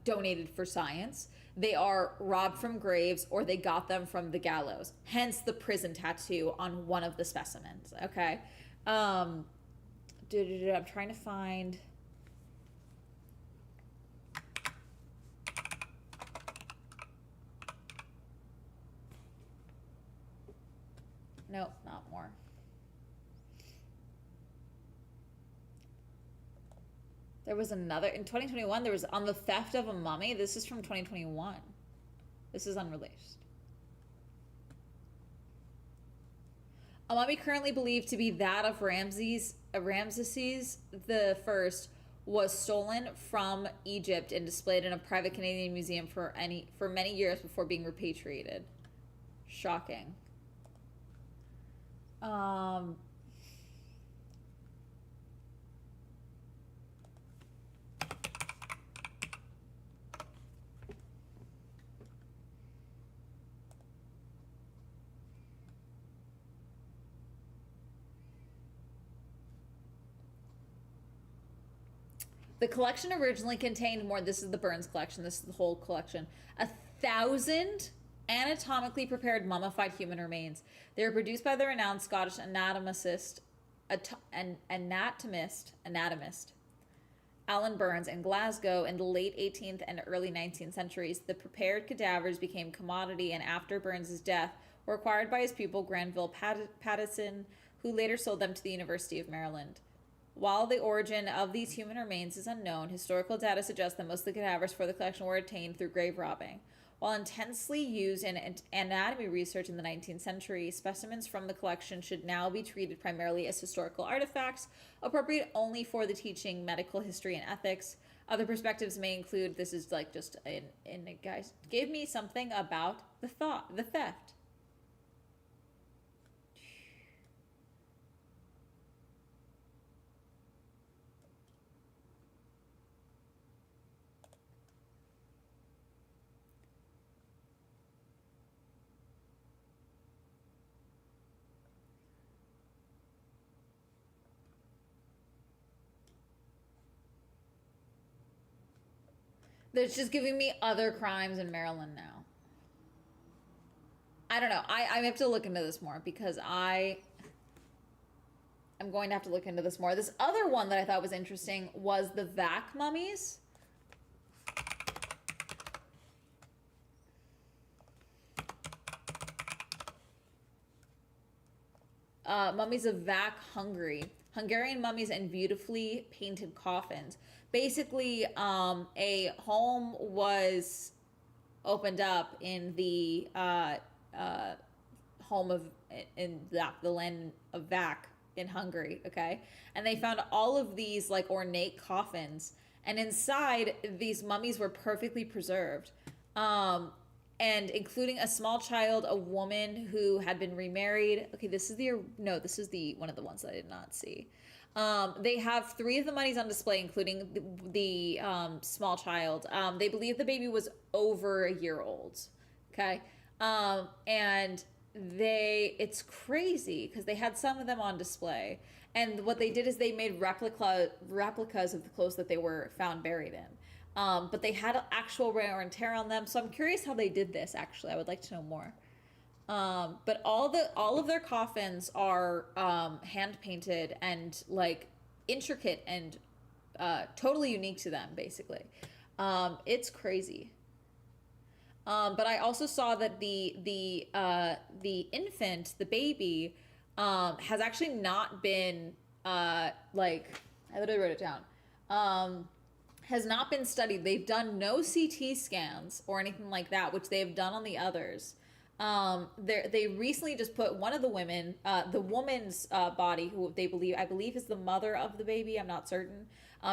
donated for science. They are robbed from graves or they got them from the gallows. Hence the prison tattoo on one of the specimens. Okay. I'm trying to find. Nope, not more. There was another in 2021. There was on the theft of a mummy. This is from 2021. This is unreleased. A mummy currently believed to be that of Ramses the First was stolen from Egypt and displayed in a private Canadian museum for many years before being repatriated. Shocking. The collection originally contained more. This is the Burns collection. This is the whole collection. 1,000 anatomically prepared mummified human remains. They were produced by the renowned Scottish anatomist Alan Burns in Glasgow in the late 18th and early 19th centuries. The prepared cadavers became commodity, and after Burns' death, were acquired by his pupil Granville Pattison, who later sold them to the University of Maryland. While the origin of these human remains is unknown, historical data suggests that most of the cadavers for the collection were obtained through grave robbing. While intensely used in anatomy research in the 19th century, specimens from the collection should now be treated primarily as historical artifacts, appropriate only for the teaching medical history and ethics. Other perspectives may include, this is like just in guys, give me something about the theft. That's just giving me other crimes in Maryland now. I don't know. I have to look into this more because I'm going to have to look into this more. This other one that I thought was interesting was the Vac mummies. Mummies of Vac, Hungary. Hungarian mummies and beautifully painted coffins. Basically, a home was opened up in the home of in the land of Vac in Hungary, okay? And they found all of these like ornate coffins, and inside these mummies were perfectly preserved. And including a small child, a woman who had been remarried. Okay, this is the one of the ones that I did not see. They have 3 of the mummies on display, including the small child. They believe the baby was over a year old. Okay, and it's crazy because they had some of them on display, and what they did is they made replicas of the clothes that they were found buried in. But they had actual wear and tear on them, so I'm curious how they did this. Actually, I would like to know more. But all of their coffins are hand painted and like intricate and totally unique to them. Basically, it's crazy. But I also saw that the infant, the baby, has actually not been like, I literally wrote it down. Has not been studied. They've done no CT scans or anything like that, which they have done on the others. They recently just put one of the women, the woman's body, who I believe is the mother of the baby. I'm not certain.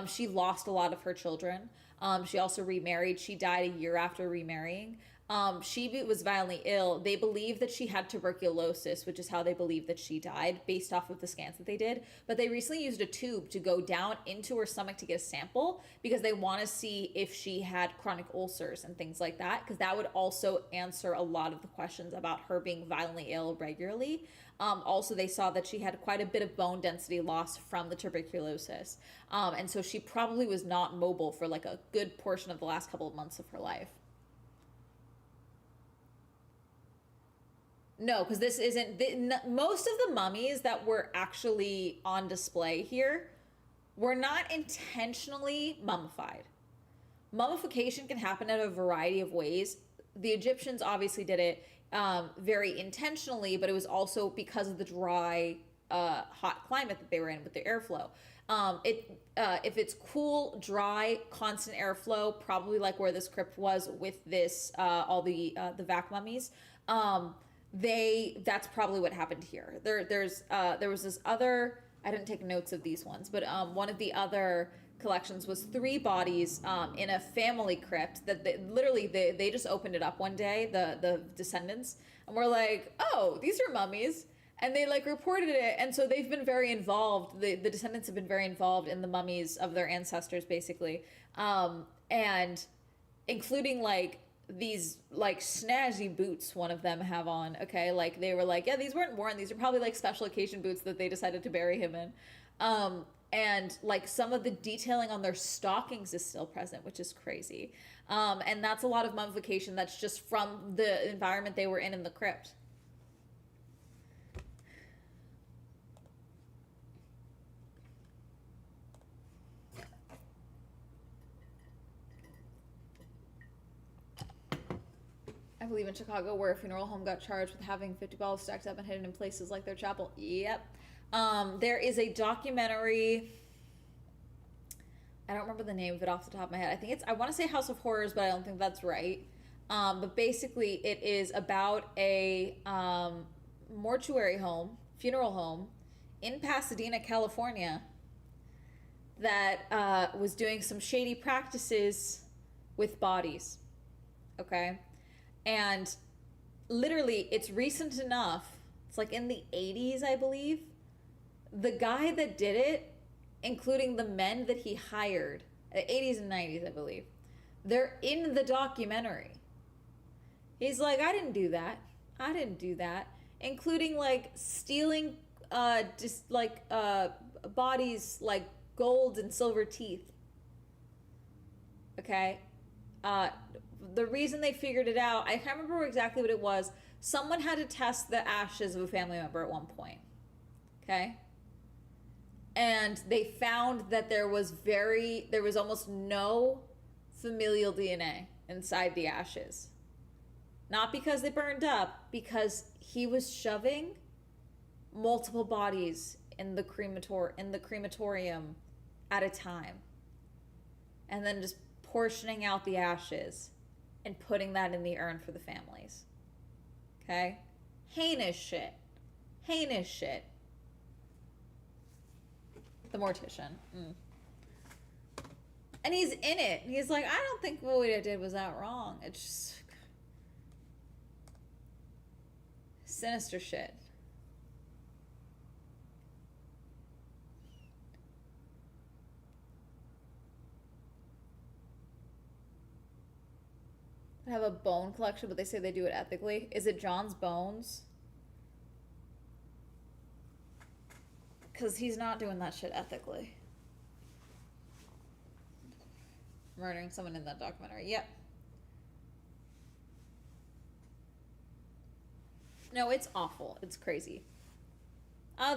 She lost a lot of her children. She also remarried. She died a year after remarrying. She was violently ill. They believe that she had tuberculosis, which is how they believe that she died based off of the scans that they did. But they recently used a tube to go down into her stomach to get a sample because they want to see if she had chronic ulcers and things like that, because that would also answer a lot of the questions about her being violently ill regularly. Also, they saw that she had quite a bit of bone density loss from the tuberculosis. And so she probably was not mobile for like a good portion of the last couple of months of her life. No, because this isn't most of the mummies that were actually on display here were not intentionally mummified. Mummification can happen in a variety of ways. The Egyptians obviously did it very intentionally, but it was also because of the dry, hot climate that they were in with the airflow. If it's cool, dry, constant airflow, probably like where this crypt was with this, all the vac mummies. That's probably what happened here. There was this other, I didn't take notes of these ones, but one of the other collections was 3 bodies in a family crypt that they just opened it up one day, the descendants, and were like, oh, these are mummies, and they like reported it. And so they've been very involved, the descendants have been very involved in the mummies of their ancestors, basically, and including like these like snazzy boots one of them have on. Okay, like they were like, yeah, these weren't worn, these are probably like special occasion boots that they decided to bury him in. And like some of the detailing on their stockings is still present, which is crazy. And that's a lot of mummification that's just from the environment they were in the crypt. I believe in Chicago, where a funeral home got charged with having 50 bottles stacked up and hidden in places like their chapel. Yep. There is a documentary. I don't remember the name of it off the top of my head. I want to say House of Horrors, but I don't think that's right. But basically, it is about a mortuary home, funeral home in Pasadena, California, that was doing some shady practices with bodies. Okay? And literally, it's recent enough. It's like in the 80s, I believe. The guy that did it, including the men that he hired, 80s and 90s, I believe, they're in the documentary. He's like, I didn't do that. I didn't do that. Including like stealing just like bodies, like gold and silver teeth. Okay? The reason they figured it out, I can't remember exactly what it was. Someone had to test the ashes of a family member at one point. Okay? And they found that there was almost no familial DNA inside the ashes. Not because they burned up, because he was shoving multiple bodies in the crematorium at a time. And then just portioning out the ashes and putting that in the urn for the families. Okay? Heinous shit. Heinous shit. The mortician. And he's in it. He's like, I don't think what we did was that wrong. It's just sinister shit. I have a bone collection, but they say they do it ethically. Is it John's bones? Because he's not doing that shit ethically. Murdering someone in that documentary. Yep. No, it's awful. It's crazy.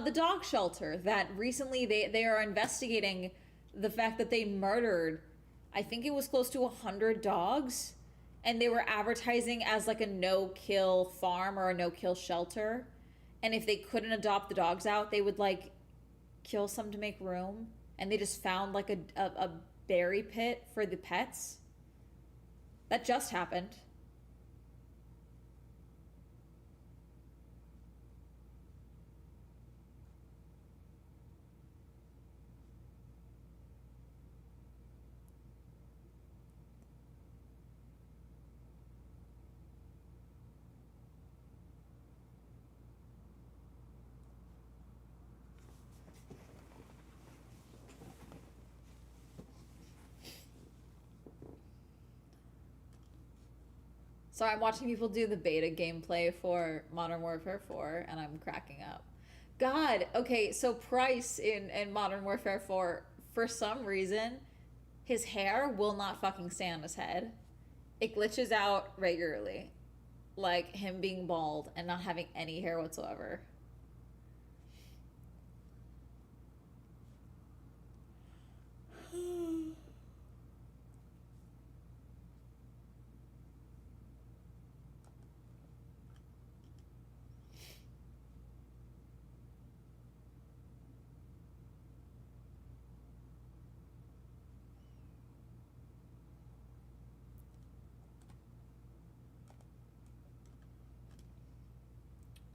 The dog shelter that recently they are investigating the fact that they murdered, I think it was close to 100 dogs, and they were advertising as like a no-kill farm or a no-kill shelter. And if they couldn't adopt the dogs out, they would like kill some to make room. And they just found like a berry pit for the pets. That just happened. So I'm watching people do the beta gameplay for Modern Warfare 4, and I'm cracking up. God, okay, so Price in Modern Warfare 4, for some reason, his hair will not fucking stay on his head. It glitches out regularly. Like him being bald and not having any hair whatsoever.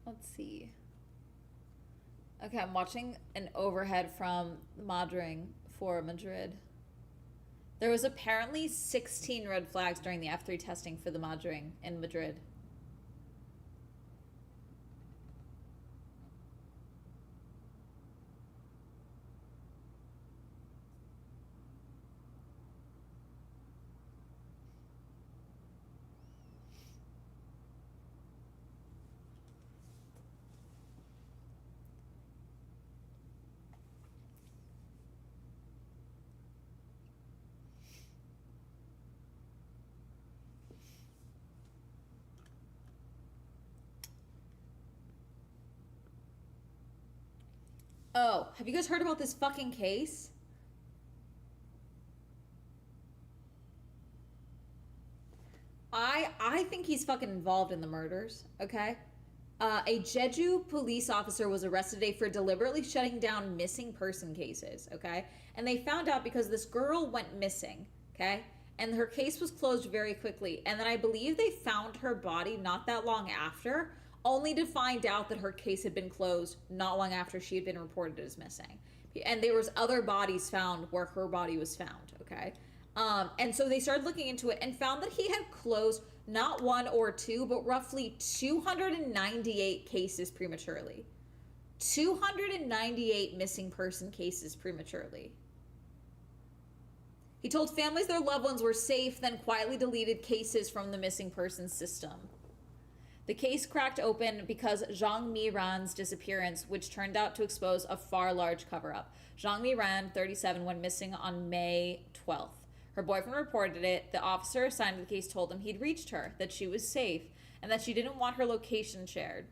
Let's see. Okay, I'm watching an overhead from Madrid for Madrid. There was apparently 16 red flags during the F3 testing for the Madrid in Madrid. Oh, have you guys heard about this fucking case? I think he's fucking involved in the murders, okay? A Jeju police officer was arrested today for deliberately shutting down missing person cases, okay? And they found out because this girl went missing, okay? And her case was closed very quickly. And then I believe they found her body not that long after, only to find out that her case had been closed not long after she had been reported as missing. And there was other bodies found where her body was found, okay? And so they started looking into it and found that he had closed not one or two, but roughly 298 cases prematurely. 298 missing person cases prematurely. He told families their loved ones were safe, then quietly deleted cases from the missing persons system. The case cracked open because Zhang Miran's disappearance, which turned out to expose a far large cover-up. Zhang Miran, 37, went missing on May 12th. Her boyfriend reported it. The officer assigned to the case told him he'd reached her, that she was safe, and that she didn't want her location shared.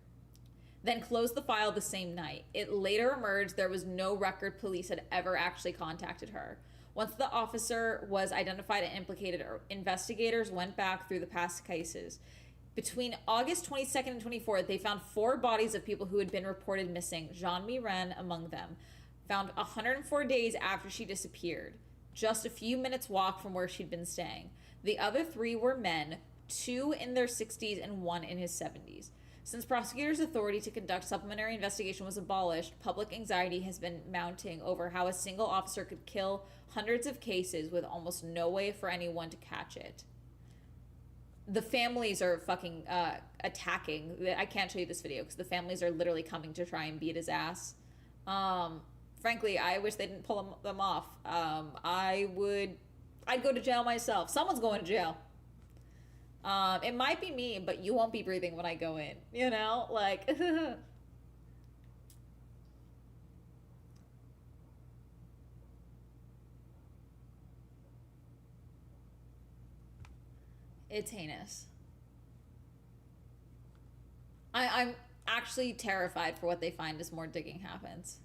Then closed the file the same night. It later emerged there was no record police had ever actually contacted her. Once the officer was identified and implicated, investigators went back through the past cases. Between August 22nd and 24th, they found 4 bodies of people who had been reported missing, Jean Miran among them, found 104 days after she disappeared, just a few minutes walk from where she'd been staying. The other 3 were men, 2 in their 60s and 1 in his 70s. Since prosecutors' authority to conduct supplementary investigation was abolished, public anxiety has been mounting over how a single officer could kill hundreds of cases with almost no way for anyone to catch it. The families are fucking attacking. I can't show you this video because the families are literally coming to try and beat his ass. Frankly, I wish they didn't pull them off. I'd go to jail myself. Someone's going to jail. It might be me, but you won't be breathing when I go in. You know, like. It's heinous. I'm actually terrified for what they find as more digging happens.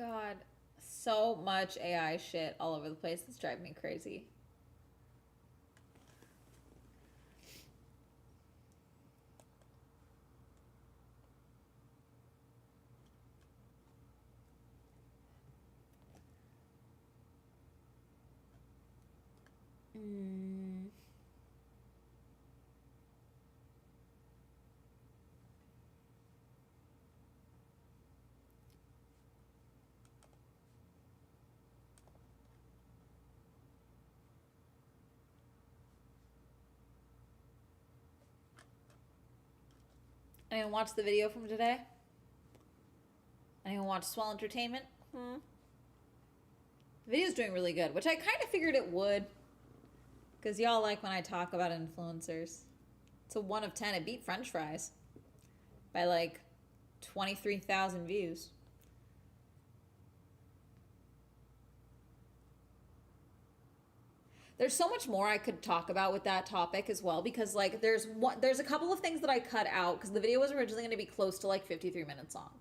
God. So much AI shit all over the place. It's driving me crazy. Mm. Anyone watch the video from today? Anyone watch Swell Entertainment? The video's doing really good, which I kind of figured it would. Because y'all like when I talk about influencers. It's a 1 of 10. It beat French Fries by like 23,000 views. There's so much more I could talk about with that topic as well, because like there's a couple of things that I cut out because the video was originally going to be close to like 53 minutes long.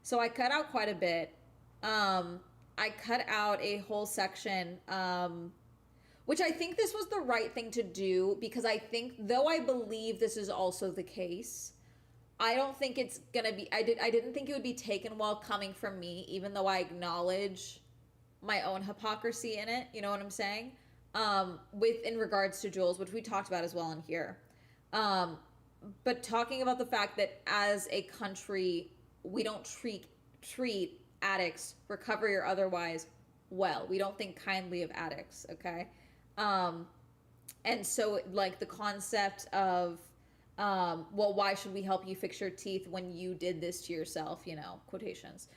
So I cut out quite a bit. I cut out a whole section, which I think this was the right thing to do, because I think, though I believe this is also the case, I don't think it's gonna be, I didn't think it would be taken well coming from me, even though I acknowledge my own hypocrisy in it, you know what I'm saying? In regards to Jules, which we talked about as well in here. But talking about the fact that as a country, we don't treat addicts, recovery or otherwise, well. We don't think kindly of addicts, okay? And so like the concept of, well, why should we help you fix your teeth when you did this to yourself, you know, quotations,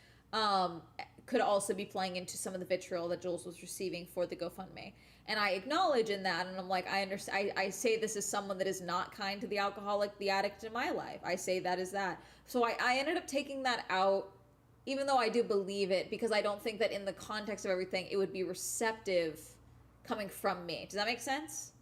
could also be playing into some of the vitriol that Jules was receiving for the GoFundMe. And I acknowledge in that, and I'm like, I understand, I say this as someone that is not kind to the alcoholic, the addict in my life. I say that as that. So I ended up taking that out, even though I do believe it, because I don't think that in the context of everything, it would be receptive coming from me. Does that make sense?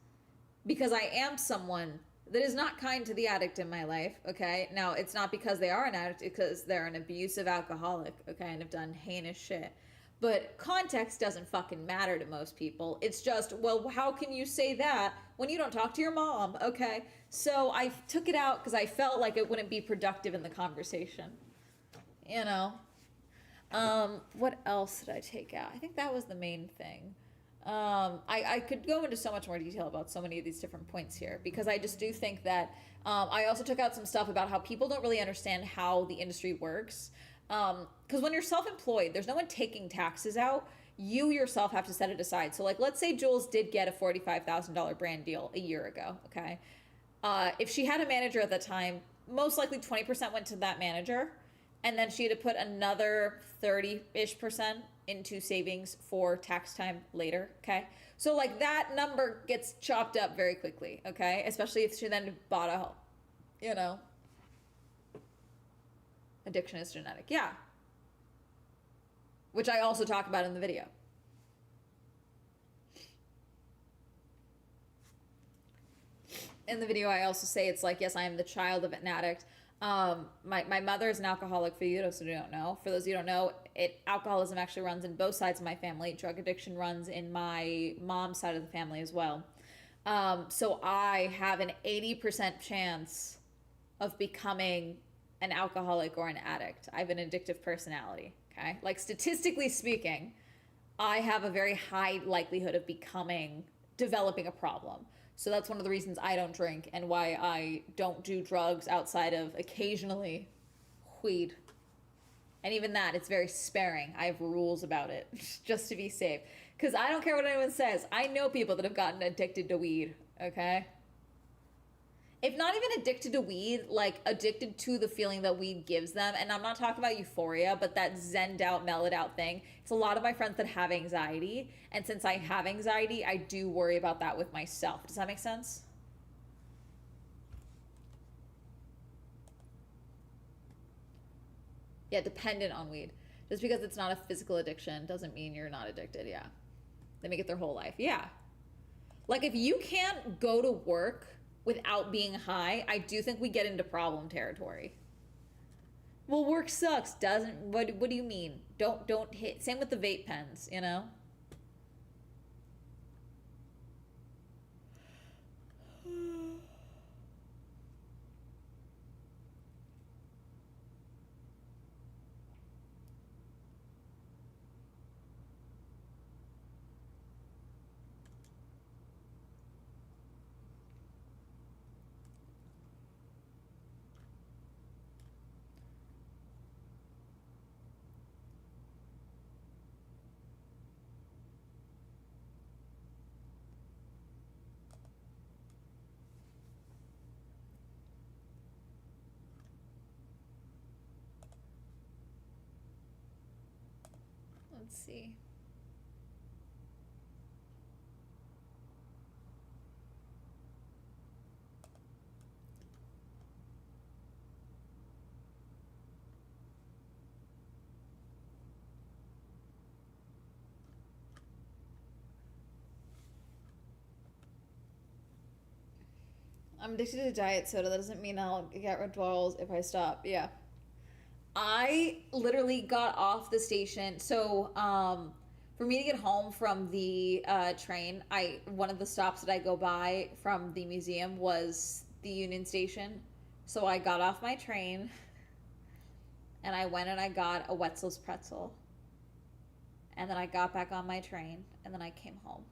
Because I am someone that is not kind to the addict in my life, okay? Now, it's not because they are an addict, it's because they're an abusive alcoholic, okay, and have done heinous shit. But context doesn't fucking matter to most people. It's just, well, how can you say that when you don't talk to your mom, okay? So I took it out because I felt like it wouldn't be productive in the conversation, you know? What else did I take out? I think that was the main thing. I could go into so much more detail about so many of these different points here, because I just do think that, I also took out some stuff about how people don't really understand how the industry works. Because when you're self-employed, there's no one taking taxes out. You yourself have to set it aside. So like, let's say Jules did get a $45,000 brand deal a year ago, okay? If she had a manager at the time, most likely 20% went to that manager, and then she had to put another 30-ish% into savings for tax time later, okay? So like that number gets chopped up very quickly, okay? Especially if she then bought a home, you know? Addiction is genetic, yeah. Which I also talk about in the video. In the video, I also say it's like, yes, I am the child of an addict. My mother is an alcoholic, for those who don't know. For those of you who don't know, alcoholism actually runs in both sides of my family. Drug addiction runs in my mom's side of the family as well. So I have an 80% chance of becoming an alcoholic or an addict. I have an addictive personality, okay? Like statistically speaking, I have a very high likelihood of developing a problem. So that's one of the reasons I don't drink and why I don't do drugs outside of occasionally weed. And even that, it's very sparing. I have rules about it just to be safe. Because I don't care what anyone says. I know people that have gotten addicted to weed, okay? If not even addicted to weed, like addicted to the feeling that weed gives them. And I'm not talking about euphoria, but that zenned out, mellowed out thing. It's a lot of my friends that have anxiety. And since I have anxiety, I do worry about that with myself. Does that make sense? Yeah, dependent on weed. Just because it's not a physical addiction doesn't mean you're not addicted, yeah. They make it their whole life, yeah. Like if you can't go to work without being high, I do think we get into problem territory. Well, work sucks. Doesn't what do you mean? Don't hit. Same with the vape pens, you know? Let's see. I'm addicted to diet soda. That doesn't mean I'll get withdrawals if I stop. Yeah. I literally got off the station. So, for me to get home from the train, I one of the stops that I go by from the museum was the Union Station. So I got off my train and I went and I got a Wetzel's pretzel. And then I got back on my train and then I came home.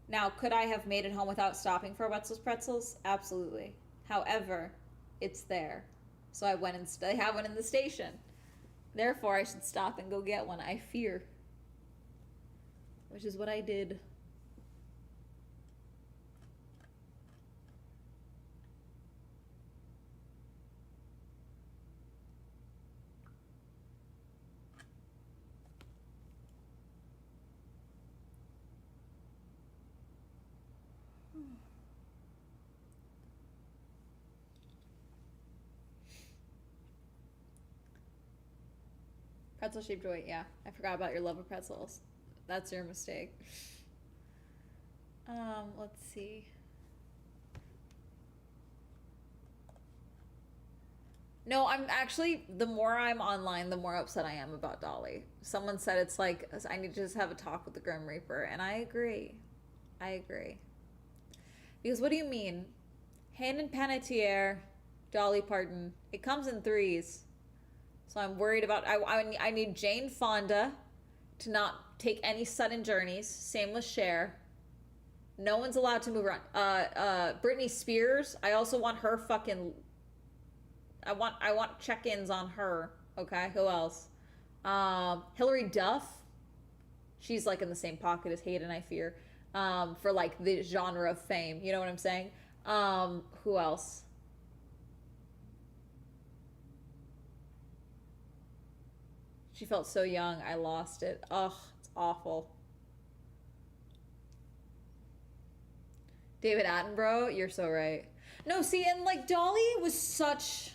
Now, could I have made it home without stopping for Wetzel's pretzels? Absolutely. However, it's there. So I went and they have one in the station. Therefore, I should stop and go get one. I fear. Which is what I did. Pretzel shaped joy, yeah. I forgot about your love of pretzels. That's your mistake. Let's see. No, I'm actually, the more I'm online, the more upset I am about Dolly. Someone said it's like, I need to just have a talk with the Grim Reaper, and I agree. I agree. Because what do you mean? Hayden Panettiere, Dolly Parton, it comes in threes. So I'm worried about, I need Jane Fonda to not take any sudden journeys. Same with Cher. No one's allowed to move around. Britney Spears, I also want her fucking, I want check-ins on her. Okay, who else? Hilary Duff. She's like in the same pocket as Hayden, I fear. For like the genre of fame. You know what I'm saying? Who else? She felt so young. I lost it. Ugh, it's awful. David Attenborough, you're so right. No, see, and like Dolly was such,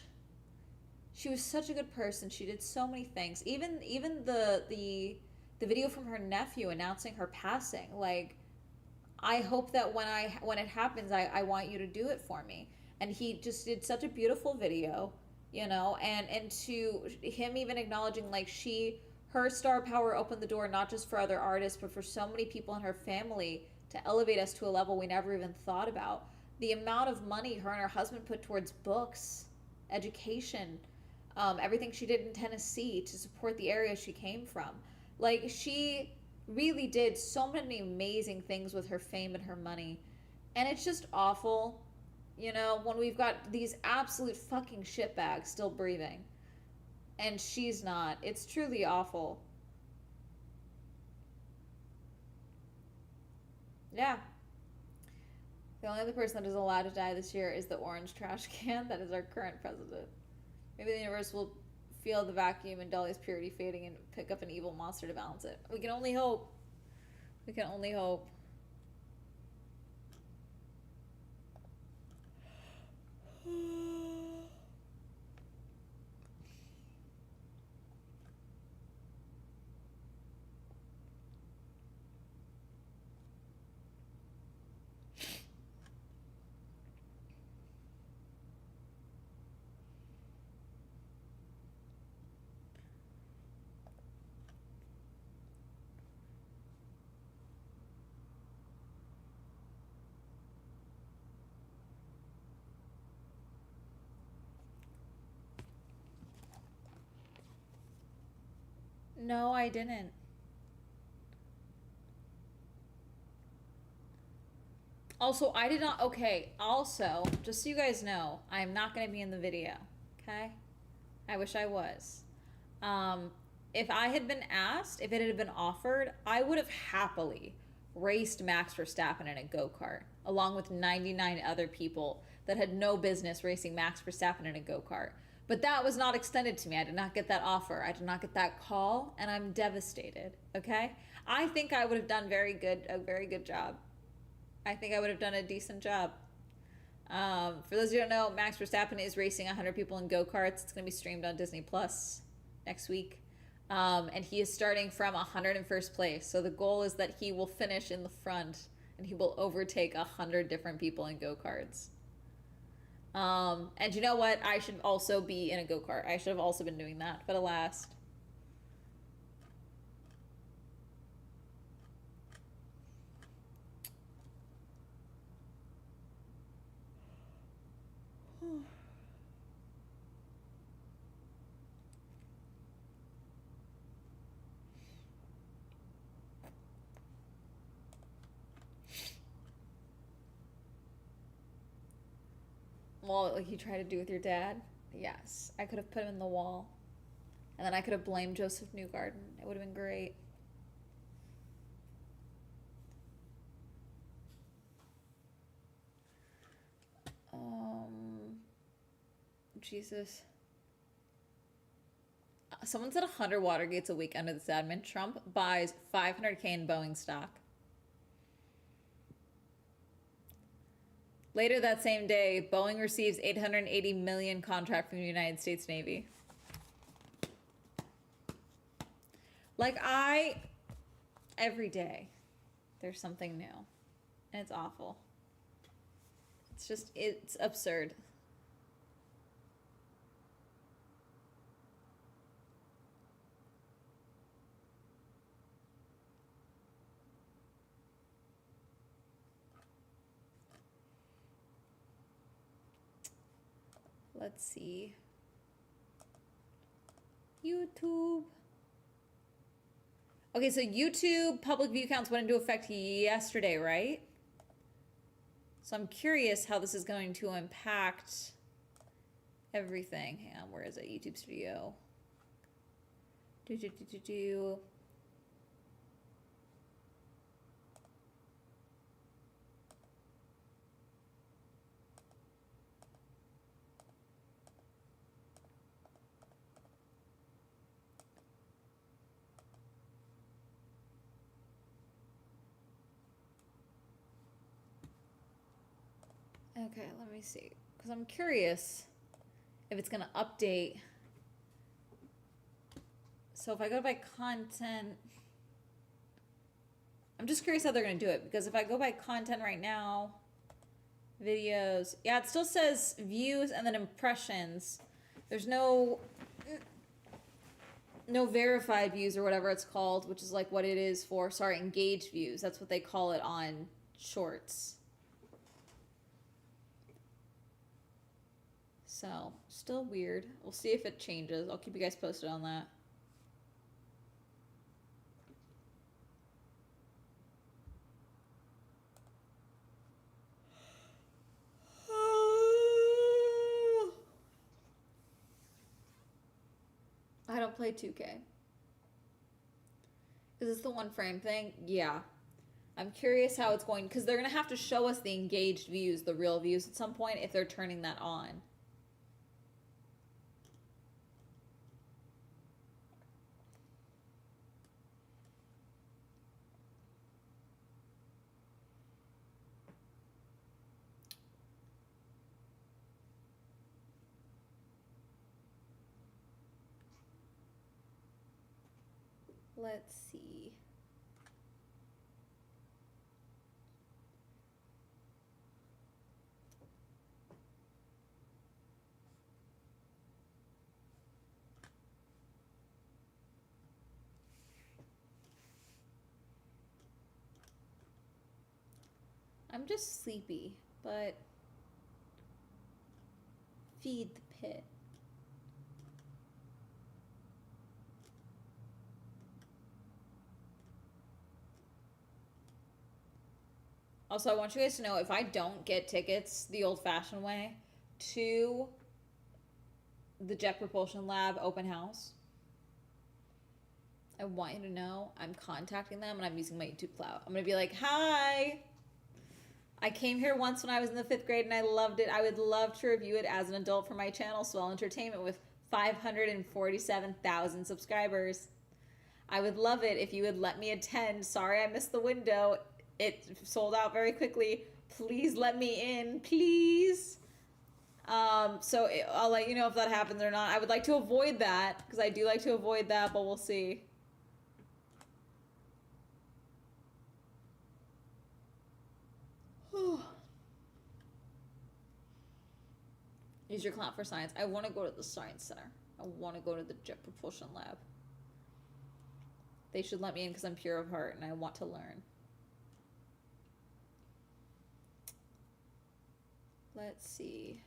she was such a good person. She did so many things. Even the video from her nephew announcing her passing. Like, I hope that when it happens, I want you to do it for me. And he just did such a beautiful video, and to him even acknowledging like her star power opened the door not just for other artists but for so many people in her family to elevate us to a level we never even thought about. The amount of money her and her husband put towards books, education, everything she did in Tennessee to support the area she came from. Like, she really did so many amazing things with her fame and her money. And it's just awful, when we've got these absolute fucking shitbags still breathing. And she's not. It's truly awful. Yeah. The only other person that is allowed to die this year is the orange trash can that is our current president. Maybe the universe will feel the vacuum and Dolly's purity fading and pick up an evil monster to balance it. We can only hope. We can only hope. No, I didn't. Also, I did not. Okay, also, just so you guys know, I am not going to be in the video. Okay? I wish I was. Um, if I had been asked, if it had been offered, I would have happily raced Max Verstappen in a go kart, along with 99 other people that had no business racing Max Verstappen in a go kart. But that was not extended to me. I did not get that offer. I did not get that call, and I'm devastated. Okay? I think I would have done a very good job. I think I would have done a decent job. For those who don't know, Max Verstappen is racing 100 people in go karts. It's going to be streamed on Disney Plus next week. And he is starting from 101st place. So the goal is that he will finish in the front and he will overtake 100 different people in go karts. And you know what? I should also be in a go kart. I should have also been doing that, but alas. Well, like you tried to do with your dad? Yes. I could have put him in the wall. And then I could have blamed Joseph Newgarden. It would have been great. Jesus. Someone said 100 Watergates a week under this admin. Trump buys 500K in Boeing stock. Later that same day, Boeing receives $880 million contract from the United States Navy. Like every day, there's something new. And it's awful. It's absurd. Let's see. YouTube. Okay, so YouTube public view counts went into effect yesterday, right? So I'm curious how this is going to impact everything. Hang on, where is it? YouTube Studio. Okay, let me see. Because I'm curious if it's going to update. So if I go by content, I'm just curious how they're going to do it. Because if I go by content right now, videos, yeah, it still says views and then impressions. There's no verified views or whatever it's called, which is like what it is for, engaged views. That's what they call it on shorts. So, still weird. We'll see if it changes. I'll keep you guys posted on that. I don't play 2K. Is this the one frame thing? Yeah. I'm curious how it's going, because they're going to have to show us the engaged views, the real views at some point, if they're turning that on. Let's see. I'm just sleepy, but feed the pit. Also, I want you guys to know, if I don't get tickets the old-fashioned way to the Jet Propulsion Lab open house, I want you to know I'm contacting them and I'm using my YouTube clout. I'm gonna be like, hi, I came here once when I was in the 5th grade and I loved it. I would love to review it as an adult for my channel, Swell Entertainment, with 547,000 subscribers. I would love it if you would let me attend. Sorry I missed the window. It sold out very quickly. Please let me in, please. So I'll let you know if that happens or not. I would like to avoid that, because I do like to avoid that, but we'll see. Use your clout for science. I want to go to the science center. I want to go to the Jet Propulsion Lab. They should let me in because I'm pure of heart and I want to learn. Let's see.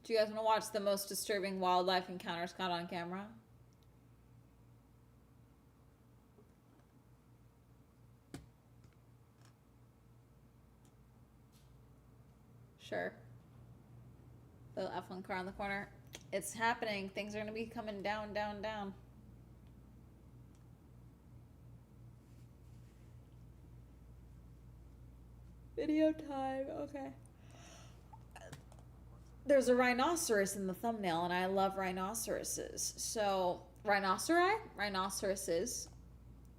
Do you guys want to watch the most disturbing wildlife encounters caught on camera? Sure. The F1 car in the corner. It's happening. Things are going to be coming down, down, down. Video time. Okay. There's a rhinoceros in the thumbnail, and I love rhinoceroses. So, rhinoceri? Rhinoceroses.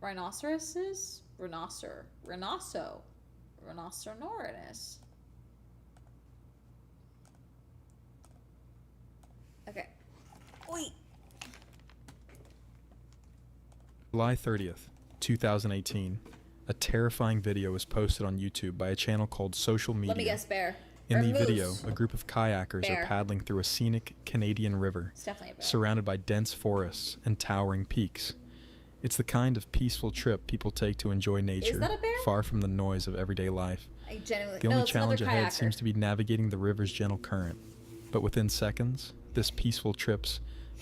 Rhinoceroses? Rhinocer. Rhinoso. Rhinoceros. Okay. Wait. July 30th, 2018. A terrifying video was posted on YouTube by a channel called Social Media. Let me guess, bear. In Or the moose. video, a group of kayakers Bear. are paddling through a scenic Canadian river, It's definitely a bear. surrounded by dense forests and towering peaks. It's the kind of peaceful trip people take to enjoy nature, that a bear? far from the noise of everyday life. I genuinely... The no, only it's another challenge ahead kayaker. seems to be navigating the river's gentle current. But within seconds, this peaceful trip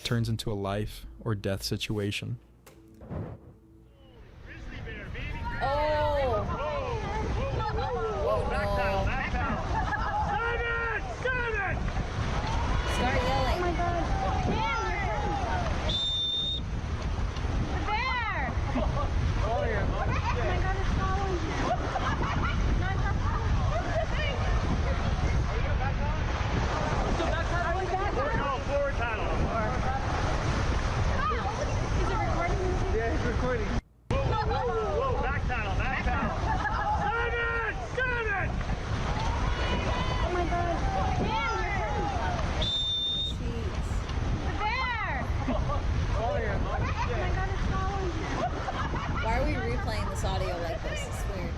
turns into a life or death situation. Oh! Whoa, no. Start yelling. Oh my god. The bear! Oh my god, it's following you. Not her following. Are we back on? No, forward paddle. Is it recording? Yeah, he's recording. Whoa, whoa, whoa, whoa, back paddle, back paddle. Simon! Oh my god. Jeez. The bear! Oh, yeah. Oh my god, it's following you. Why are we replaying this audio like this? It's weird.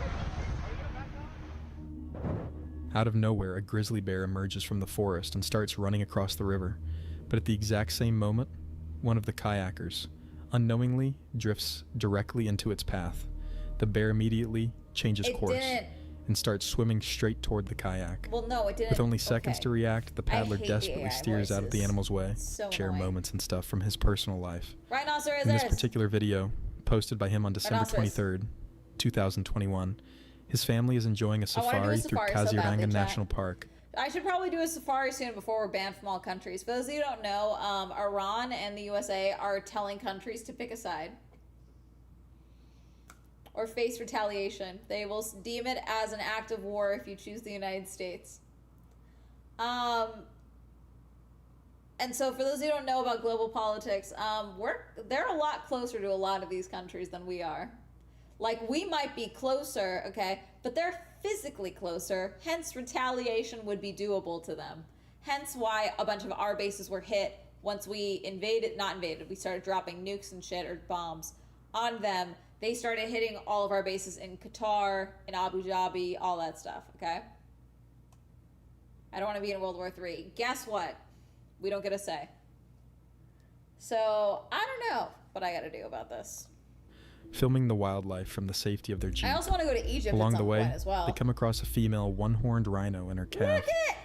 Out of nowhere, a grizzly bear emerges from the forest and starts running across the river. But at the exact same moment, one of the kayakers unknowingly drifts directly into its path. The bear immediately changes It course didn't. and starts swimming straight toward the kayak. Well, no, it didn't. With only seconds Okay. to react, the paddler hate the desperately AI steers out of the voices. animal's way, It's so share annoying. moments and stuff from his personal life. Rhinoceros. In this particular video, posted by him on December Rhinoceros. 23rd, 2021, his family is enjoying a I wanna do a safari through safari so badly, Kaziranga chat. National Park. I should probably do a safari soon before we're banned from all countries. For those of you who don't know, Iran and the USA are telling countries to pick a side or face retaliation. They will deem it as an act of war if you choose the United States. And so for those who don't know about global politics, they're a lot closer to a lot of these countries than we are. Like, we might be closer, okay, but they're physically closer, hence retaliation would be doable to them. Hence why a bunch of our bases were hit once we we started dropping nukes and shit or bombs on them. They started hitting all of our bases in Qatar, in Abu Dhabi, all that stuff, okay? I don't want to be in World War III. Guess what? We don't get a say. So, I don't know what I gotta do about this. filming the wildlife from the safety of their jeep. I also want to go to Egypt Along at the some way, point as well. they come across a female one-horned rhino and her calf. Look it!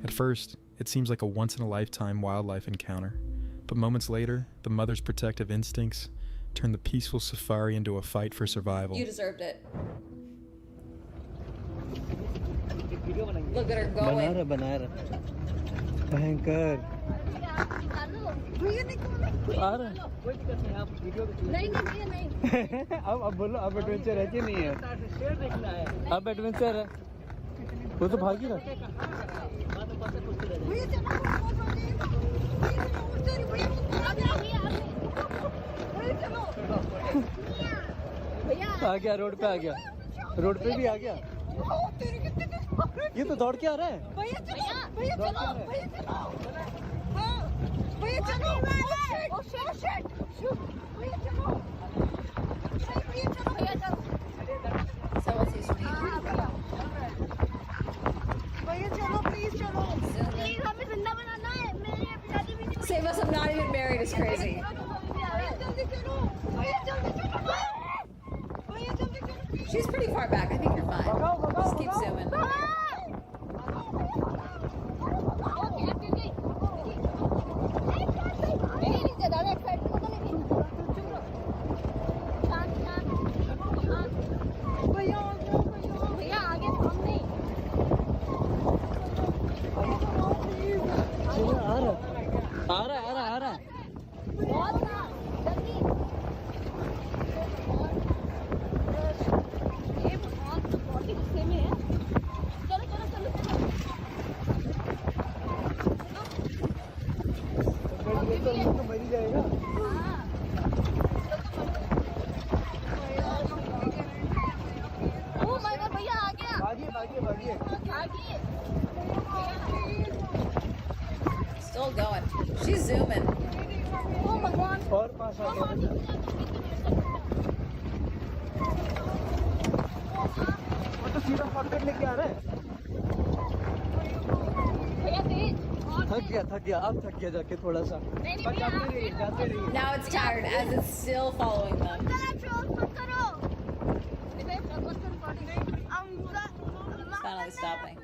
At first, it seems like a once-in-a-lifetime wildlife encounter, but moments later, the mother's protective instincts turn the peaceful safari into a fight for survival. You deserved it. Look at her going. बना रहा भयंकर आ रहा नहीं नहीं नहीं अब बोलो अब एडवेंचर है कि नहीं है अब एडवेंचर है वो तो भागी रहा आ गया रोड पे आ गया रोड पे भी आ गया ये तो दौड़ के आ रहा है भैया चलो भैया चलो भैया चलो भैया चलो ओ शिट शिट भैया चलो भैया चलो भैया चलो So what's his name? भैया चलो प्लीज चलो प्लीज हमें जिंदा बनाना है मेरी शादी भी नहीं Save us, I'm not even married, is crazy. जल्दी चलो भैया जल्दी चलो भैया जल्दी चलो She's pretty far back, I think you're fine. Just keep zooming. भैया आगे सामने आ रहा आ रहा आ रहा आ रहा बहुत जल्दी ये बहुत ही गुस्से में है चलो चलो चलो तो मर ही जाएगा ओ माय गॉड भैया आ गया भागिए भागिए भागिए आगे Still going. She's zooming. ओ भगवान और पास आ गया वो तो सीधा शॉर्टकट लेके आ रहा है भैया तेज थक गया अब थक गया जाके थोड़ा सा नहीं पर जाते रहिए Now it's tired as it's still following them. Finally stopping.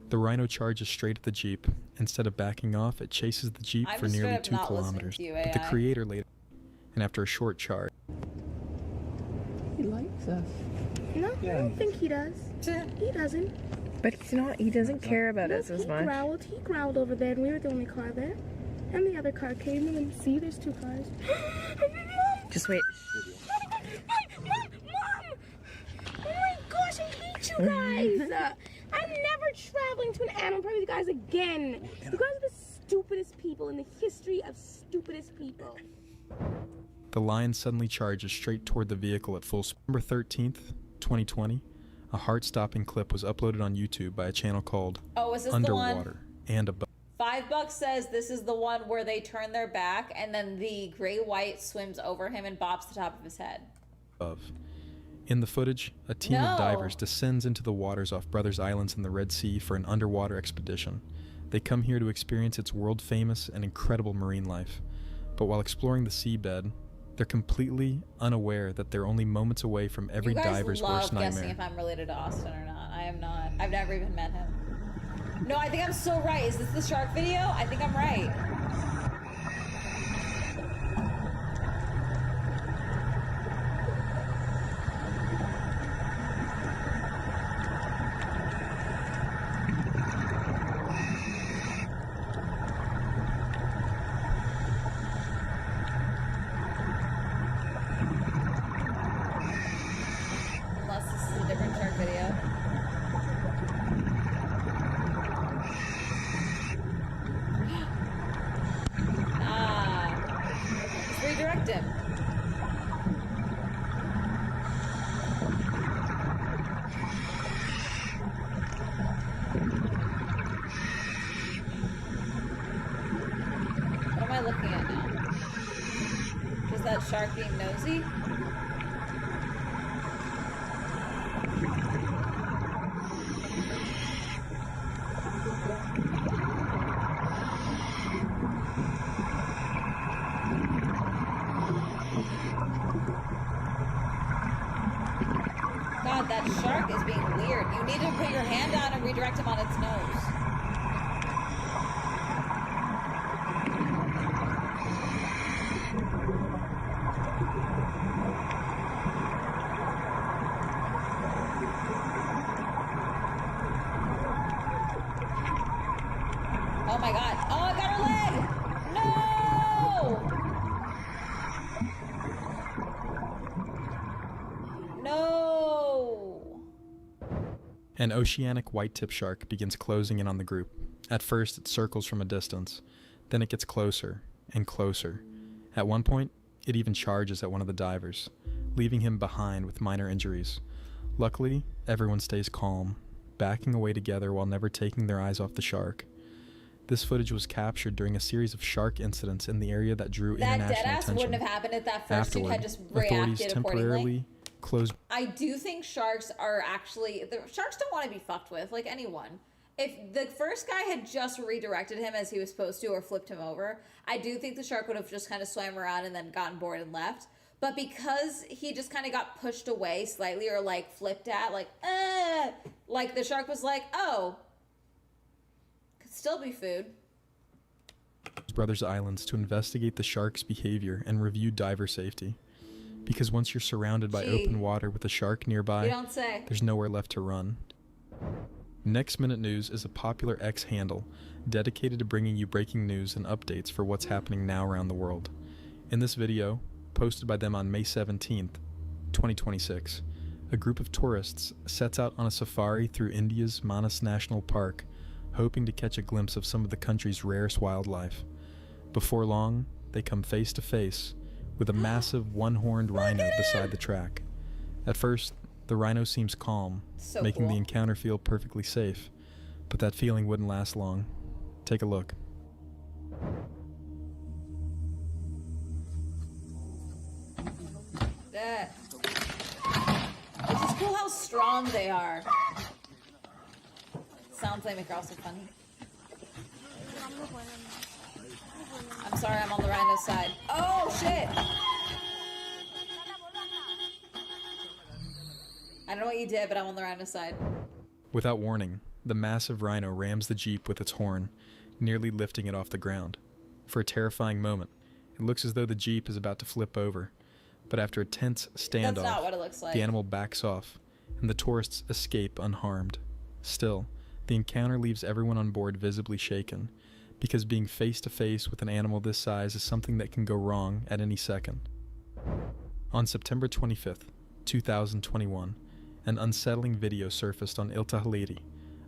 The rhino charges straight at the jeep. Instead of backing off, it chases the jeep I'm for just nearly straight up 2 not listening kilometers. to you, But the AI. creator later, and after a short charge, He likes us. No, I don't think he does. He doesn't. But he's not, he doesn't care about us as much. He growled over there, and we were the only car there. And the other car came, and then see, there's 2 cars. Mom! Just wait. Mom! Oh my gosh, I hate you guys! I'm never traveling to an animal park with you guys again. You guys are the stupidest people in the history of stupidest people. the lion suddenly charges straight toward the vehicle at full speed. September 13th, 2020, a heart-stopping clip was uploaded on YouTube by a channel called Oh, is this the Underwater one? and Above. $5 says this is the one where they turn their back and then the gray white swims over him and bops the top of his head. In the footage, a team No. of divers descends into the waters off Brothers Islands in the Red Sea for an underwater expedition. They come here to experience its world-famous and incredible marine life. But while exploring the seabed, they're completely unaware that they're only moments away from every You guys diver's love worst guessing nightmare. if I'm related to Austin or not. I am not. I've never even met him. No, I think I'm so right. Is this the shark video? I think I'm right. Unless this is a different shark video. Let's redirect him. What am I looking at now? Is that shark being nosy? You need to put your hand down and redirect him on its nose. Oh my god. Oh, I got her leg! No! No! An oceanic white-tip shark begins closing in on the group. At first, it circles from a distance. Then it gets closer and closer. At one point, it even charges at one of the divers, leaving him behind with minor injuries. Luckily, everyone stays calm, backing away together while never taking their eyes off the shark. This footage was captured during a series of shark incidents in the area that drew That international deadass attention. wouldn't have happened if that first dude Afterward, had just authorities reacted accordingly. temporarily closed. I do think sharks are actually... The sharks don't want to be fucked with, like anyone. If the first guy had just redirected him as he was supposed to or flipped him over, I do think the shark would have just kind of swam around and then gotten bored and left. But because he just kind of got pushed away slightly or like flipped at, like the shark was like, oh, could still be food. Brothers Islands to investigate the shark's behavior and review diver safety. Because once you're surrounded by Gee. open water with a shark nearby, You don't say. there's nowhere left to run. Next Minute News is a popular X handle dedicated to bringing you breaking news and updates for what's happening now around the world. In this video, posted by them on May 17th, 2026, a group of tourists sets out on a safari through India's Manas National Park, hoping to catch a glimpse of some of the country's rarest wildlife. Before long, they come face to face with a massive one-horned rhino beside the track. At first, the rhino seems calm, So making the cool. encounter feel perfectly safe, but that feeling wouldn't last long. Take a look. That. It's just cool how strong they are. Sounds like make are also funny. I'm sorry, I'm on the rhino's side. Oh shit! I don't know what you did, but I'm on the rhino's side. Without warning, the massive rhino rams the Jeep with its horn, nearly lifting it off the ground. For a terrifying moment, it looks as though the Jeep is about to flip over, but after a tense standoff, That's not what it looks like. the animal backs off, and the tourists escape unharmed. Still, the encounter leaves everyone on board visibly shaken, because being face to face with an animal this size is something that can go wrong at any second. On September 25th, 2021, an unsettling video surfaced on Iltalehti,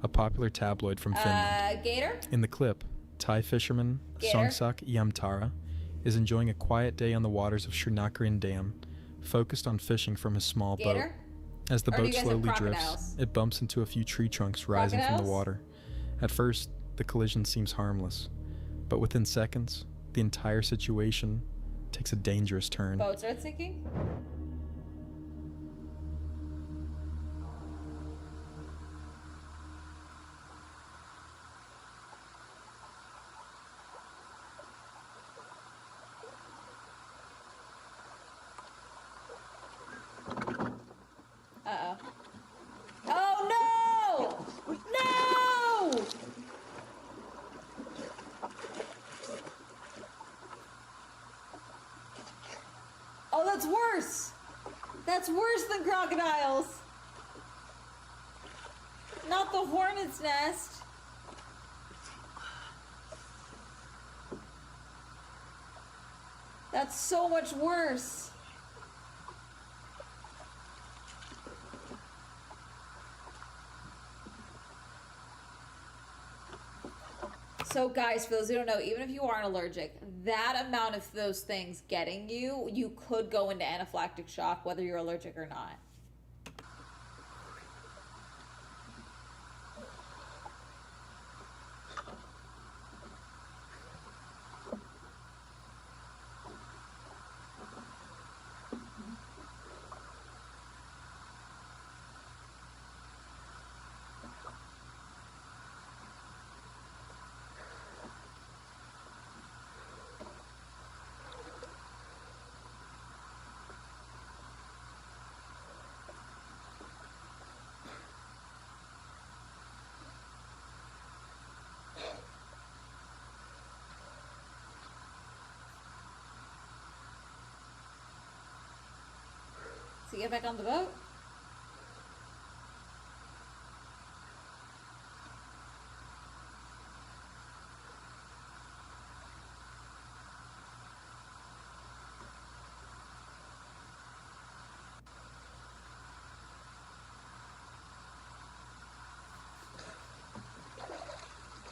a popular tabloid from Finland. Gator? In the clip, Thai fisherman Gator? Songsak Yamtara is enjoying a quiet day on the waters of Srinakarin Dam, focused on fishing from his small boat. Gator? As the Or do boat you guys have slowly drifts, crocodiles? it bumps into a few tree trunks rising from the Crocodiles? water. At first, the collision seems harmless, but within seconds, the entire situation takes a dangerous turn. Boats are sinking? Uh-oh. Oh no! No! Oh, that's worse! That's worse than crocodiles! Not the hornet's nest. That's so much worse. So guys, for those who don't know, even if you aren't allergic, that amount of those things getting you, you could go into anaphylactic shock whether you're allergic or not. To get back on the boat?